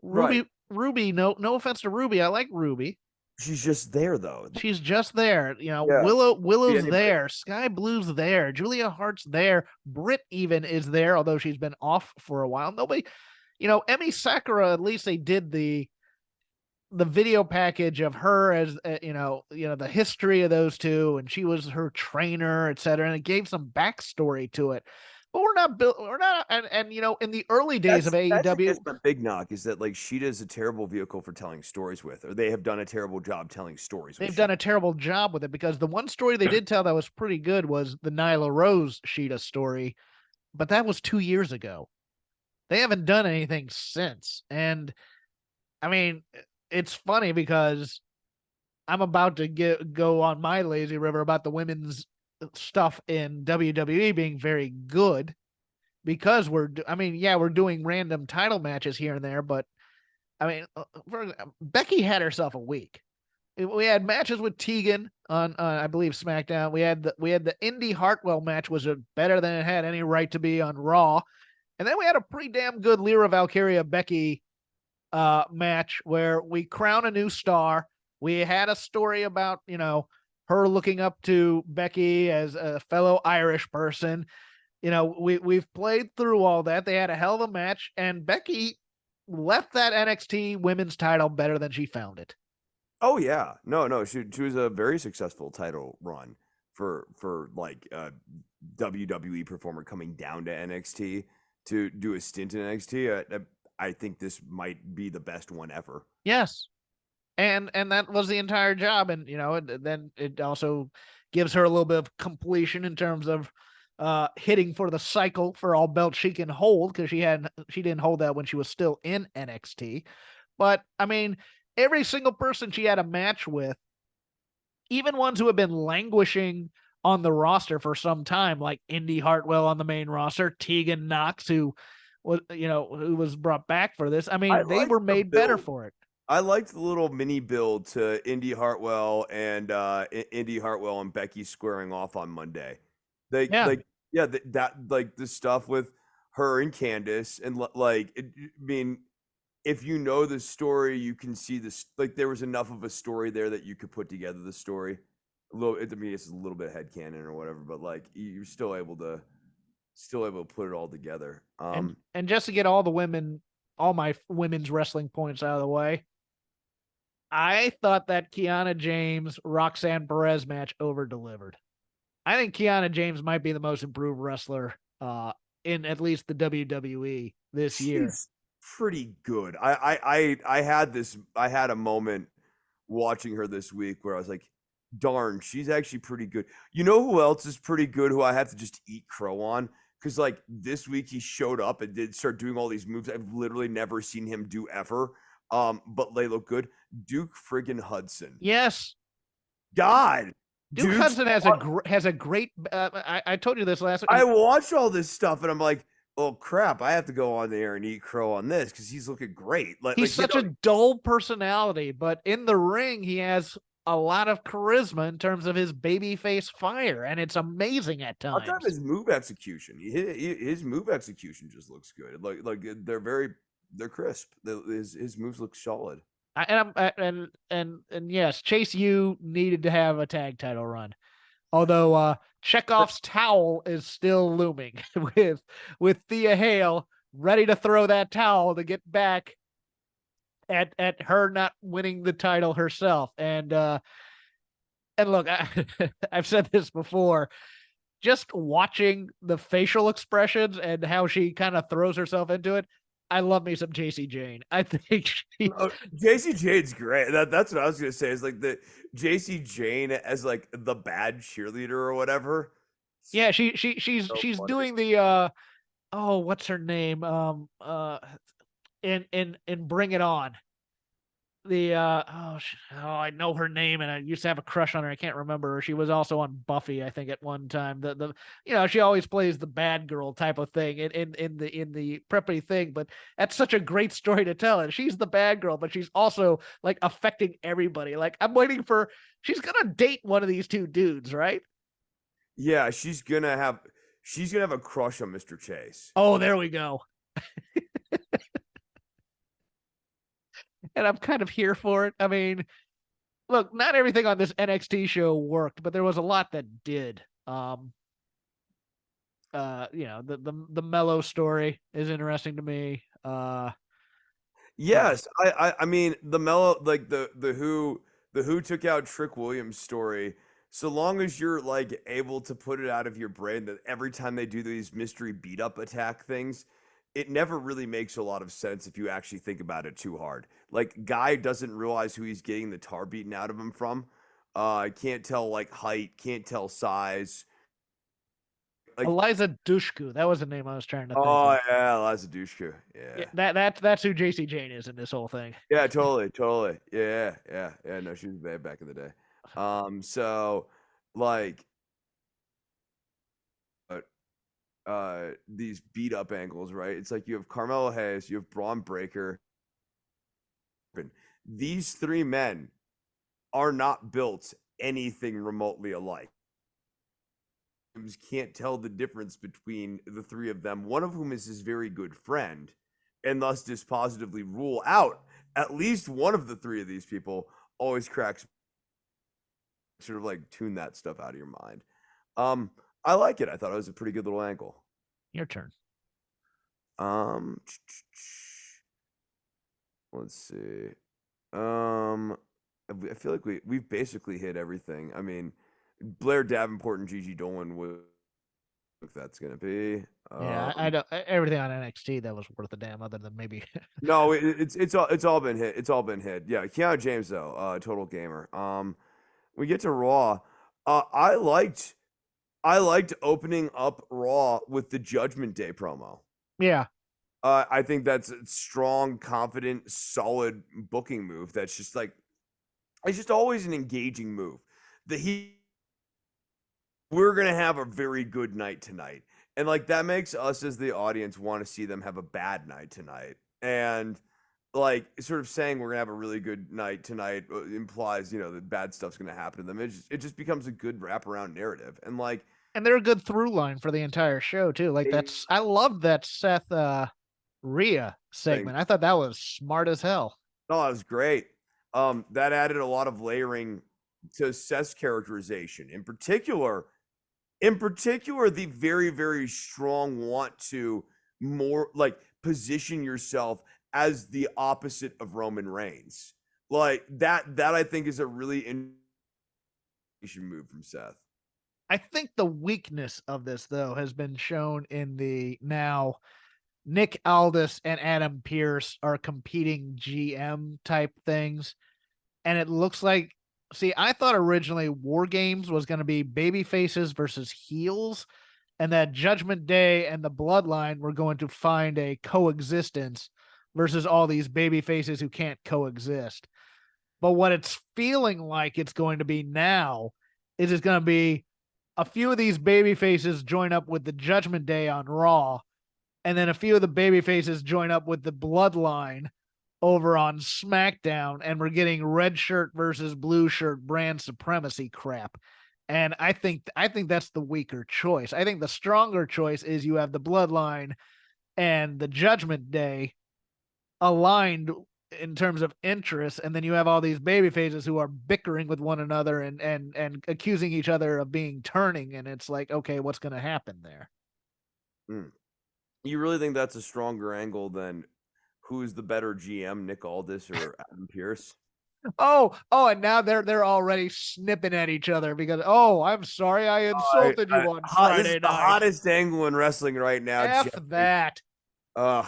Right. Ruby, no offense to Ruby. I like Ruby. She's just there though. She's just there. You know, Yeah. Be Willow's anybody. there. Sky Blue's there. Julia Hart's there. Britt even is there, although she's been off for a while. Nobody, Emi Sakura, at least they did the video package of her as the history of those two, and she was her trainer, etc. And it gave some backstory to it. But we're not built. We're not, and in the early days of That's I AEW, guess my big knock is that like Sheeta's a terrible vehicle for telling stories with, or they have done a terrible job telling stories with they've done Sheeta. a terrible job with it because the one story they did tell that was pretty good was the Nyla Rose Sheeta story, but that was 2 years ago. They haven't done anything since, and I mean, it's funny because I'm about to go on my lazy river about the women's stuff in WWE being very good because we're doing random title matches here and there, but I mean, Becky had herself a week. We had matches with Tegan on I believe SmackDown. We had the Indy Hartwell match was better than it had any right to be on Raw, and then we had a pretty damn good Lyra Valkyria Becky match where we crown a new star. We had a story about, her looking up to Becky as a fellow Irish person. We've played through all that. They had a hell of a match, and Becky left that NXT women's title better than she found it. Oh yeah, no, she was a very successful title run for like a WWE performer coming down to NXT to do a stint in NXT. I think this might be the best one ever. Yes. And that was the entire job. And, then it also gives her a little bit of completion in terms of hitting for the cycle for all belts she can hold, because she didn't hold that when she was still in NXT. But I mean, every single person she had a match with, even ones who have been languishing on the roster for some time, like Indy Hartwell on the main roster, Tegan Knox, who was brought back for this. I I mean, they liked were the made better build. for it. I liked the little mini build to Indy Hartwell and Indy Hartwell and Becky squaring off on Monday. They Yeah. like yeah that like the stuff with her and Candace and I mean, if you know the story, you can see this. Like there was enough of a story there that you could put together the story. A little, I mean, it's a little bit headcanon or whatever, but like you're still able to put it all together. And just to get all my women's wrestling points out of the way, I thought that Kiana James Roxanne Perez match over delivered. I think Kiana James might be the most improved wrestler in at least the WWE this year. She's pretty good. I had a moment watching her this week where I was like, darn, she's actually pretty good. You know who else is pretty good who I have to just eat crow on? Because like this week he showed up and did start doing all these moves I've literally never seen him do ever. But they look good. Duke friggin' Hudson. Yes, God. Duke Duke's Hudson has a great. I told you this last. I watched all this stuff and I'm like, oh crap, I have to go on there and eat crow on this because he's looking great. He's such a dull personality, but in the ring he has a lot of charisma in terms of his babyface fire, and it's amazing at times. I'll tell his move execution. His move execution just looks good. Like they're crisp. His moves look solid. And yes, Chase U needed to have a tag title run. Although Chekhov's towel is still looming with Thea Hale ready to throw that towel to get back at her not winning the title herself. And look, I've said this before. Just watching the facial expressions and how she kind of throws herself into it, I love me some JC Jane. I think JC Jane's great. That's what I was gonna say. Is like the JC Jane as like the bad cheerleader or whatever. Yeah, she's So funny. doing the what's her name? In Bring It On. I know her name, and I used to have a crush on her. I can't remember her. She was also on Buffy, I think, at one time. She always plays the bad girl type of thing in the preppy thing, but that's such a great story to tell. And she's the bad girl, but she's also like affecting everybody. Like I'm waiting for she's gonna date one of these two dudes, right? Yeah, she's gonna have a crush on Mr. Chase. Oh, there we go. And I'm kind of here for it. I mean, look, not everything on this NXT show worked, but there was a lot that did. The Mellow story is interesting to me. Yes, I mean the mellow like the who took out Trick Williams story. So long as you're like able to put it out of your brain that every time they do these mystery beat up attack things, it never really makes a lot of sense if you actually think about it too hard. Like Guy doesn't realize who he's getting the tar beaten out of him from. Can't tell like height, can't tell size. Like Eliza Dushku, that was the name I was trying to think oh of. yeah, Lazadushka. Yeah, Yeah. that's who JC Jane is in this whole thing. Yeah, totally, totally. Yeah, yeah, yeah. No, she was bad back in the day. So like uh, these beat up angles, right? It's like you have Carmelo Hayes, you have Braun Breaker. These three men are not built anything remotely alike. Can't tell the difference between the three of them, one of whom is his very good friend, and thus dispositively rule out at least one of the three of these people. Always cracks, sort of like tune that stuff out of your mind. I like it. I thought it was a pretty good little angle. Your turn. Um, let's see. I feel like we've basically hit everything. I mean, Blair Davenport and Gigi Dolan would if that's gonna be. Yeah, I don't everything on NXT that was worth a damn, other than maybe. No, it's all been hit. It's all been hit. Yeah, Keanu James though, total gamer. We get to Raw. I liked opening up Raw with the Judgment Day promo. Yeah, I think that's a strong, confident, solid booking move. That's just like it's just always an engaging move. We're gonna have a very good night tonight, and like that makes us as the audience want to see them have a bad night tonight. And like sort of saying we're gonna have a really good night tonight implies that bad stuff's gonna happen to them. It just becomes a good wraparound narrative, and like and they're a good through line for the entire show too. Like I love that Seth Rhea thing. segment. I thought that was smart as hell. No, that was great. That added a lot of layering to Seth's characterization. In particular, the very, very strong want to more like position yourself as the opposite of Roman Reigns. Like that I think is a really interesting move from Seth. I think the weakness of this though has been shown in the now Nick Aldis and Adam Pearce are competing GM type things. And it looks like, see, I thought originally War Games was going to be baby faces versus heels, and that Judgment Day and the Bloodline were going to find a coexistence versus all these baby faces who can't coexist. But what it's feeling like it's going to be now is it's going to be a few of these baby faces join up with the Judgment Day on Raw, and then a few of the baby faces join up with the Bloodline over on SmackDown, and we're getting red shirt versus blue shirt brand supremacy crap. And I think that's the weaker choice. I think the stronger choice is you have the Bloodline and the Judgment Day aligned in terms of interests, and then you have all these baby faces who are bickering with one another and accusing each other of being turning, and it's like, okay, what's going to happen there? You really think that's a stronger angle than who's the better GM, Nick Aldis or Adam Pearce? Oh, and now they're already snipping at each other because I'm sorry I insulted you on This Friday is the night. hottest angle in wrestling right now. F Jeffrey. that. Ugh.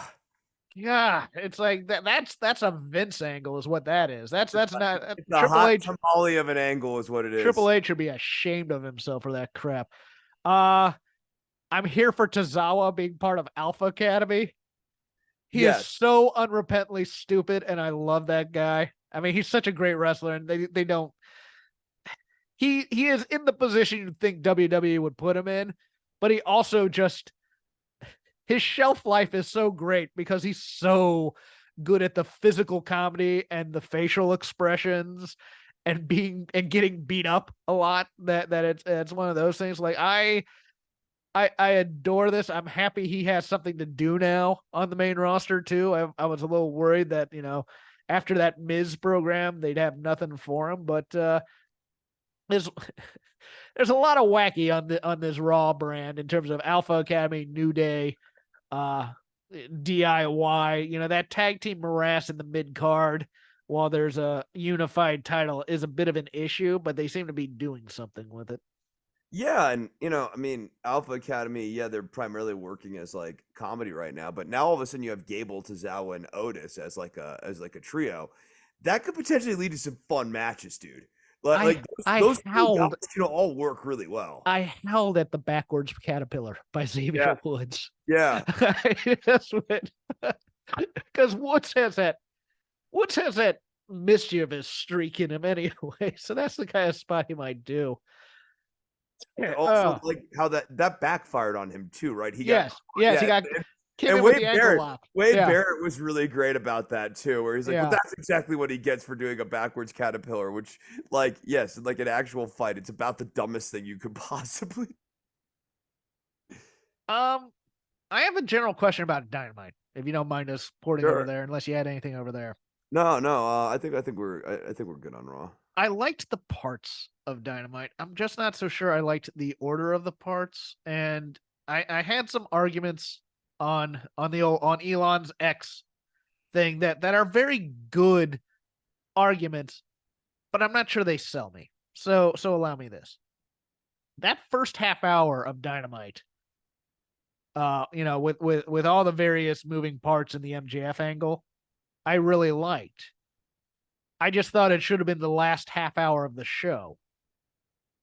Yeah, it's like that's a Vince angle is what that is. That's not It's a Triple hot H. tamale of an angle is what it is. Triple H should be ashamed of himself for that crap. I'm here for Tozawa being part of Alpha Academy. He is so unrepentantly stupid, and I love that guy. I mean, he's such a great wrestler, and they don't. He is in the position you'd think WWE would put him in, but he also just his shelf life is so great because he's so good at the physical comedy and the facial expressions and getting beat up a lot. That it's one of those things. Like I adore this. I'm happy he has something to do now on the main roster too. I was a little worried that, after that Miz program they'd have nothing for him, but there's there's a lot of wacky on this Raw brand in terms of Alpha Academy, New Day, uh DIY. That tag team morass in the mid card, while there's a unified title, is a bit of an issue, but they seem to be doing something with it. Yeah, and I mean, Alpha Academy, yeah, they're primarily working as like comedy right now, but now all of a sudden you have Gable, Tozawa, and Otis as like a trio. That could potentially lead to some fun matches, dude. Like I those three guys howled can all work really well. I howled at the backwards caterpillar by Yeah, Xavier Woods. yeah. That's what, because Woods has that mischievous streak in him anyway. So that's the kind of spot he might do. And also Oh, like how that backfired on him too, right? He got yes, he yeah, got came and in with the ankle lock. Wade Yeah, Barrett was really great about that too, where he's like, "Well, yeah. that's exactly what he gets for doing a backwards caterpillar." Which, like, yes, like an actual fight, it's about the dumbest thing you could possibly. Um, I have a general question about Dynamite, if you don't mind us porting over Sure. there, unless you had anything over there. No, no. I think we're good on Raw. I liked the parts of Dynamite. I'm just not so sure I liked the order of the parts, and I had some arguments on Elon's X thing that are very good arguments, but I'm not sure they sell me. So allow me this. That first half hour of Dynamite, with all the various moving parts in the MJF angle, I really liked. I just thought it should have been the last half hour of the show,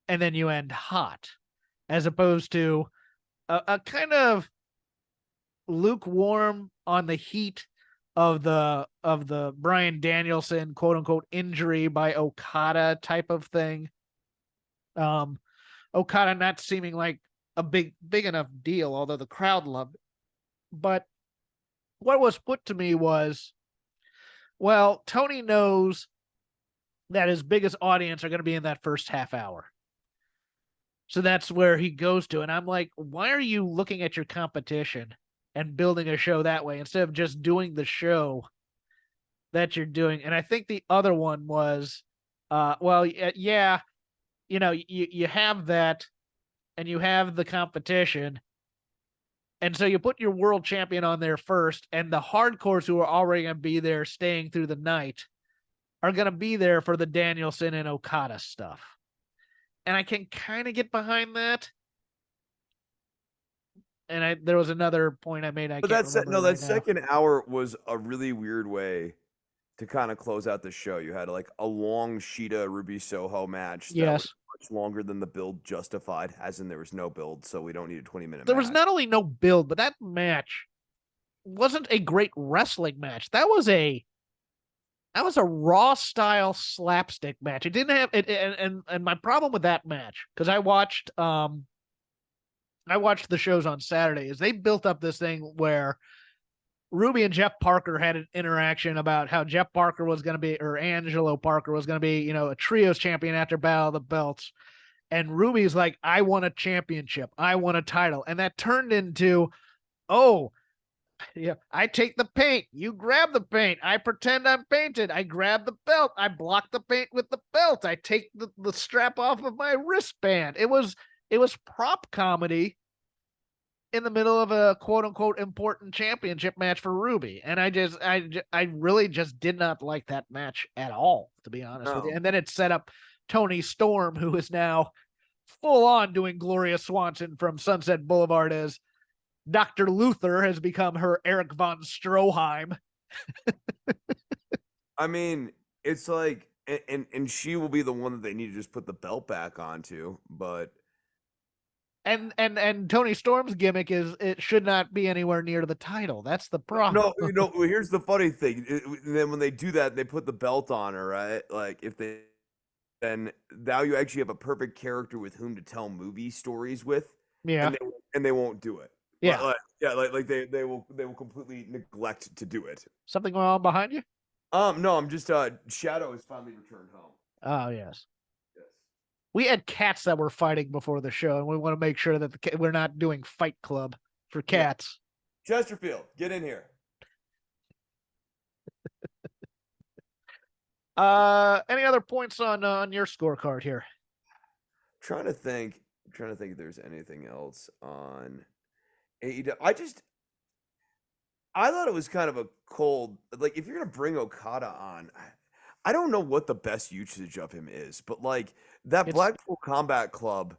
and then you end hot, as opposed to a kind of lukewarm on the heat of the Bryan Danielson quote unquote injury by Okada type of thing. Okada not seeming like a big enough deal, although the crowd loved it. But what was put to me was, well, Tony knows that his biggest audience are going to be in that first half hour. So that's where he goes to. And I'm like, why are you looking at your competition and building a show that way instead of just doing the show that you're doing? And I think the other one was, yeah, you have that and you have the competition. And so you put your world champion on there first, and the hardcores who are already going to be there staying through the night are going to be there for the Danielson and Okada stuff. And I can kind of get behind that. And there was another point I made. But that second hour was a really weird way to kind of close out the show. You had like a long Sheeta Ruby Soho match that was Yes. much longer than the build justified, as in there was no build, so we don't need a 20-minute There match. was not only no build, but that match wasn't a great wrestling match. That was a Raw style slapstick match. It didn't have it, and my problem with that match, because I watched the shows on Saturday, is they built up this thing where Ruby and Jeff Parker had an interaction about how Jeff Parker was going to be, or Angelo Parker was going to be, a trios champion after Battle of the Belts. And Ruby's like, I want a championship. I want a title. And that turned into, oh, yeah, I take the paint. You grab the paint. I pretend I'm painted. I grab the belt. I block the paint with the belt. I take the strap off of my wristband. It was prop comedy in the middle of a quote unquote important championship match for Ruby. And I really just did not like that match at all, to be honest with you. And then it set up Tony Storm, who is now full on doing Gloria Swanson from Sunset Boulevard as Dr. Luther has become her Eric von Stroheim. I mean, it's like, and she will be the one that they need to just put the belt back onto, but. And Tony Storm's gimmick is it should not be anywhere near the title. That's the problem. No, here's the funny thing. Then when they do that, they put the belt on her, right? Like then now you actually have a perfect character with whom to tell movie stories with. Yeah. And they won't do it. Yeah. Like they will completely neglect to do it. Something going on behind you? No, I'm just Shadow has finally returned home. Oh yes. Yes. We had cats that were fighting before the show, and we want to make sure that we're not doing Fight Club for Yeah. cats. Chesterfield, get in here. Any other points on your scorecard here? Trying to think. Trying to think if there's anything else on AEW. I thought it was kind of a cold. Like, if you're gonna bring Okada on, I don't know what the best usage of him is, but like that It's Blackpool Combat Club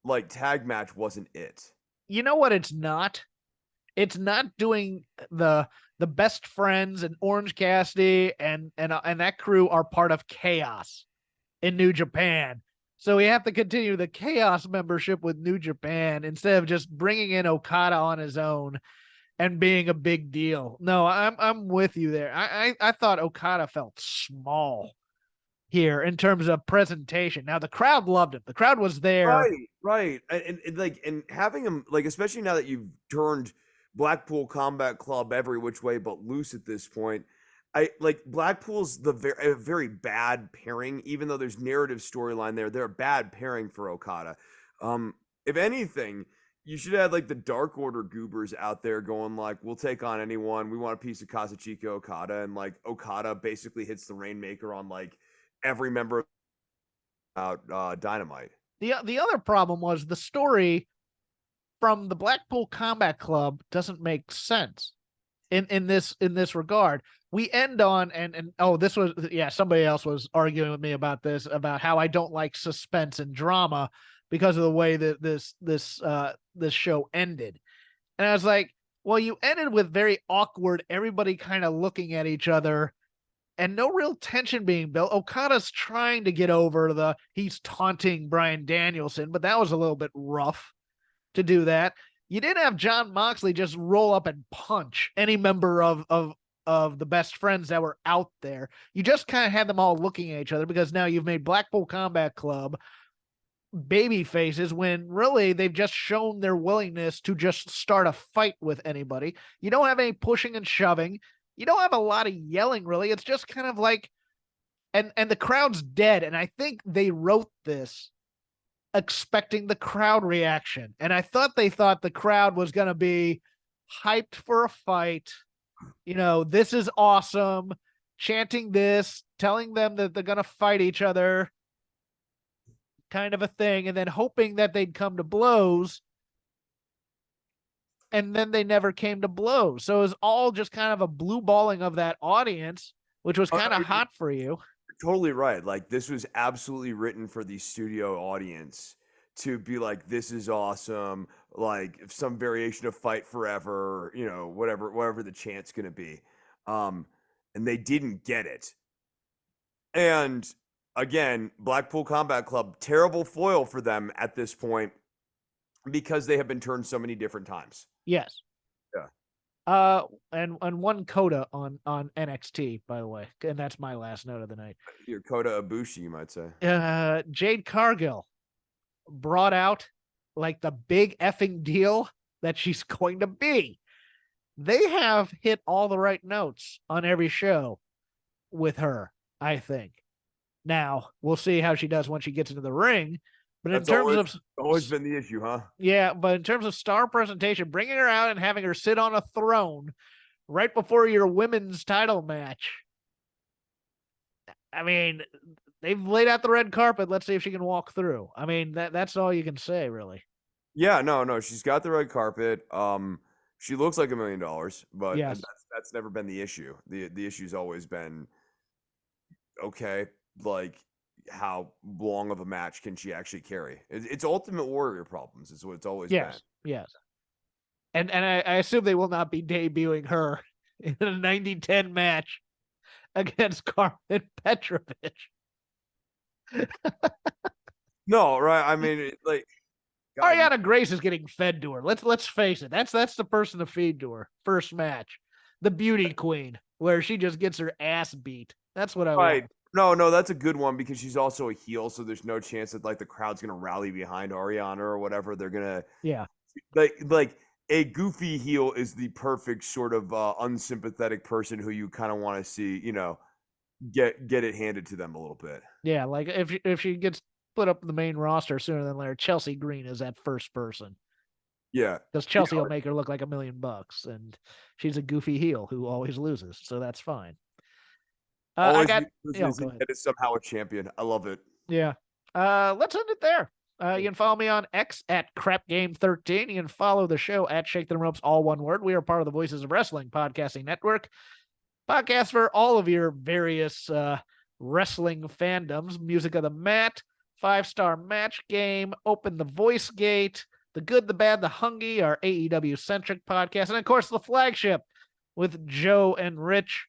like tag match wasn't it. you know what it's not? It's not doing the best friends and Orange Cassidy and that crew are part of Chaos in New Japan. So we have to continue the Chaos membership with New Japan instead of just bringing in Okada on his own and being a big deal. No, I'm with you there. I thought Okada felt small here in terms of presentation. Now the crowd loved him. The crowd was there. Right, right. And having him like, especially now that you've turned Blackpool Combat Club every which way but loose at this point. I like Blackpool's a very bad pairing, even though there's narrative storyline there. They're a bad pairing for Okada. If anything, you should have like the Dark Order goobers out there going like, "We'll take on anyone. We want a piece of Kazuchika Okada," and like Okada basically hits the Rainmaker on like every member out Dynamite. The other problem was the story from the Blackpool Combat Club doesn't make sense in this regard. We end on and oh, this was, yeah, somebody else was arguing with me about this, about how I don't like suspense and drama because of the way that this show ended. And I was like, well, you ended with very awkward, everybody kind of looking at each other and no real tension being built. Okada's trying to get over he's taunting Bryan Danielson, but that was a little bit rough to do that. You didn't have Jon Moxley just roll up and punch any member of the best friends that were out there. You just kind of had them all looking at each other because now you've made Blackpool Combat Club baby faces when really they've just shown their willingness to just start a fight with anybody. You don't have any pushing and shoving. You don't have a lot of yelling, really. It's just kind of like, and the crowd's dead. And I think they wrote this expecting the crowd reaction. And I thought the crowd was going to be hyped for a fight. You know, this is awesome. Chanting this, telling them that they're going to fight each other, kind of a thing. And then hoping that they'd come to blows. And then they never came to blows. So it was all just kind of a blue balling of that audience, which was kind of hot for you. Totally right. Like, this was absolutely written for the studio audience to be like, this is awesome. Like, some variation of Fight Forever, you know, whatever the chant's gonna be. And they didn't get it. And again, Blackpool Combat Club, terrible foil for them at this point because they have been turned so many different times. Yes. Yeah. And one coda on NXT, by the way, and that's my last note of the night. Your Kota Ibushi, you might say. Jade Cargill brought out like the big effing deal that she's going to be. They have hit all the right notes on every show with her, I think. Now we'll see how she does when she gets into the ring. But That's in terms of always been the issue, huh? yeah, but in terms of star presentation, bringing her out and having her sit on a throne right before your women's title match. I mean, they've laid out the red carpet. Let's see if she can walk through. I mean, that's all you can say, really. Yeah, no, she's got the red carpet. She looks like $1 million, but Yes. that's never been the issue. The issue's always been, okay, like, how long of a match can she actually carry? It's Ultimate Warrior problems. Is what it's always been. Yes. And I assume they will not be debuting her in a 90-10 match against Carmen Petrovich. No, right? I mean, like, God, Ariana Grace is getting fed to her. Let's face it. That's the person to feed to her. First match, the beauty queen, where she just gets her ass beat. That's what I want. No, that's a good one because she's also a heel, so there's no chance that like the crowd's gonna rally behind Ariana or whatever. They're gonna like a goofy heel is the perfect sort of unsympathetic person who you kind of want to see, you know, get it handed to them a little bit. Yeah, like if she gets put up in the main roster sooner than later, Chelsea Green is that first person. Yeah. Because Yeah, Chelsea will make her look like $1 million, and she's a goofy heel who always loses, so that's fine. I always got loses go and ahead. yet is somehow a champion. I love it. Yeah. Let's end it there. You can follow me on X at CrapGame13. You can follow the show at Shake the Ropes, all one word. We are part of the Voices of Wrestling podcasting network. Podcast for all of your various wrestling fandoms. Music of the Mat, 5-Star Match Game, Open the Voice Gate, The Good, the Bad, the Hungy, our AEW-centric podcast, and of course the flagship with Joe and Rich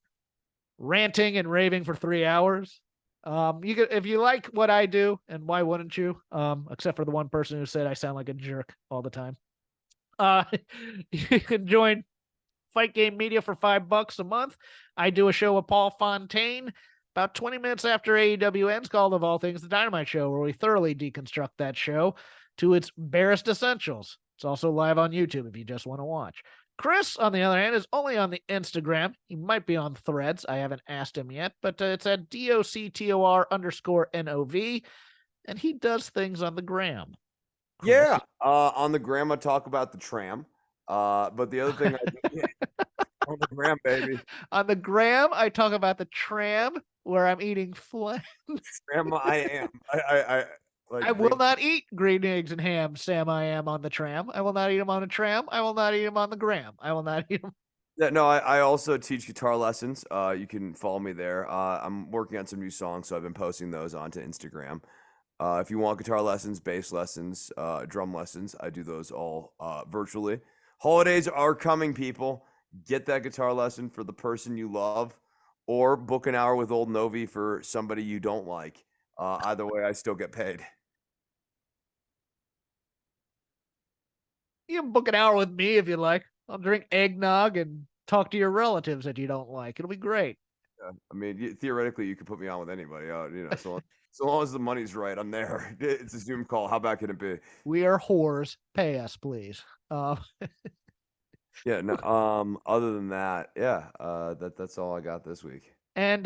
ranting and raving for 3 hours. You can, if you like what I do, and why wouldn't you? Except for the one person who said I sound like a jerk all the time. You can join Fight Game Media for $5 a month. I do a show with Paul Fontaine about 20 minutes after AEW ends, called Of All Things the Dynamite Show, where we thoroughly deconstruct that show to its barest essentials. It's also live on YouTube if you just want to watch. Chris, on the other hand, is only on the Instagram. He might be on Threads. I haven't asked him yet, but it's at DOCTOR_NOV, and he does things on the gram. Chris. Yeah. On the gram, I talk about the tram. But the other thing I do on the gram, baby. On the gram, I talk about the tram where I'm eating flan. Tram, I am. I like. I will not eat green eggs and ham, Sam. I am on the tram. I will not eat them on the tram. I will not eat them on the gram. I will not eat them. Yeah, no, I also teach guitar lessons. You can follow me there. I'm working on some new songs, so I've been posting those onto Instagram. If you want guitar lessons, bass lessons, drum lessons, I do those all virtually. Holidays are coming, people. Get that guitar lesson for the person you love, or book an hour with old Novi for somebody you don't like. Either way, I still get paid. You can book an hour with me if you like. I'll drink eggnog and talk to your relatives that you don't like. It'll be great. Yeah. I mean, theoretically, you could put me on with anybody. So long as the money's right, I'm there. It's a Zoom call. How bad can it be? We are whores. Pay us, please. Yeah. No. Other than that, yeah. That's all I got this week. And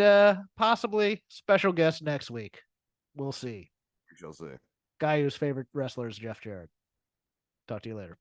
possibly special guest next week. We'll see. We shall see. Guy whose favorite wrestler is Jeff Jarrett. Talk to you later.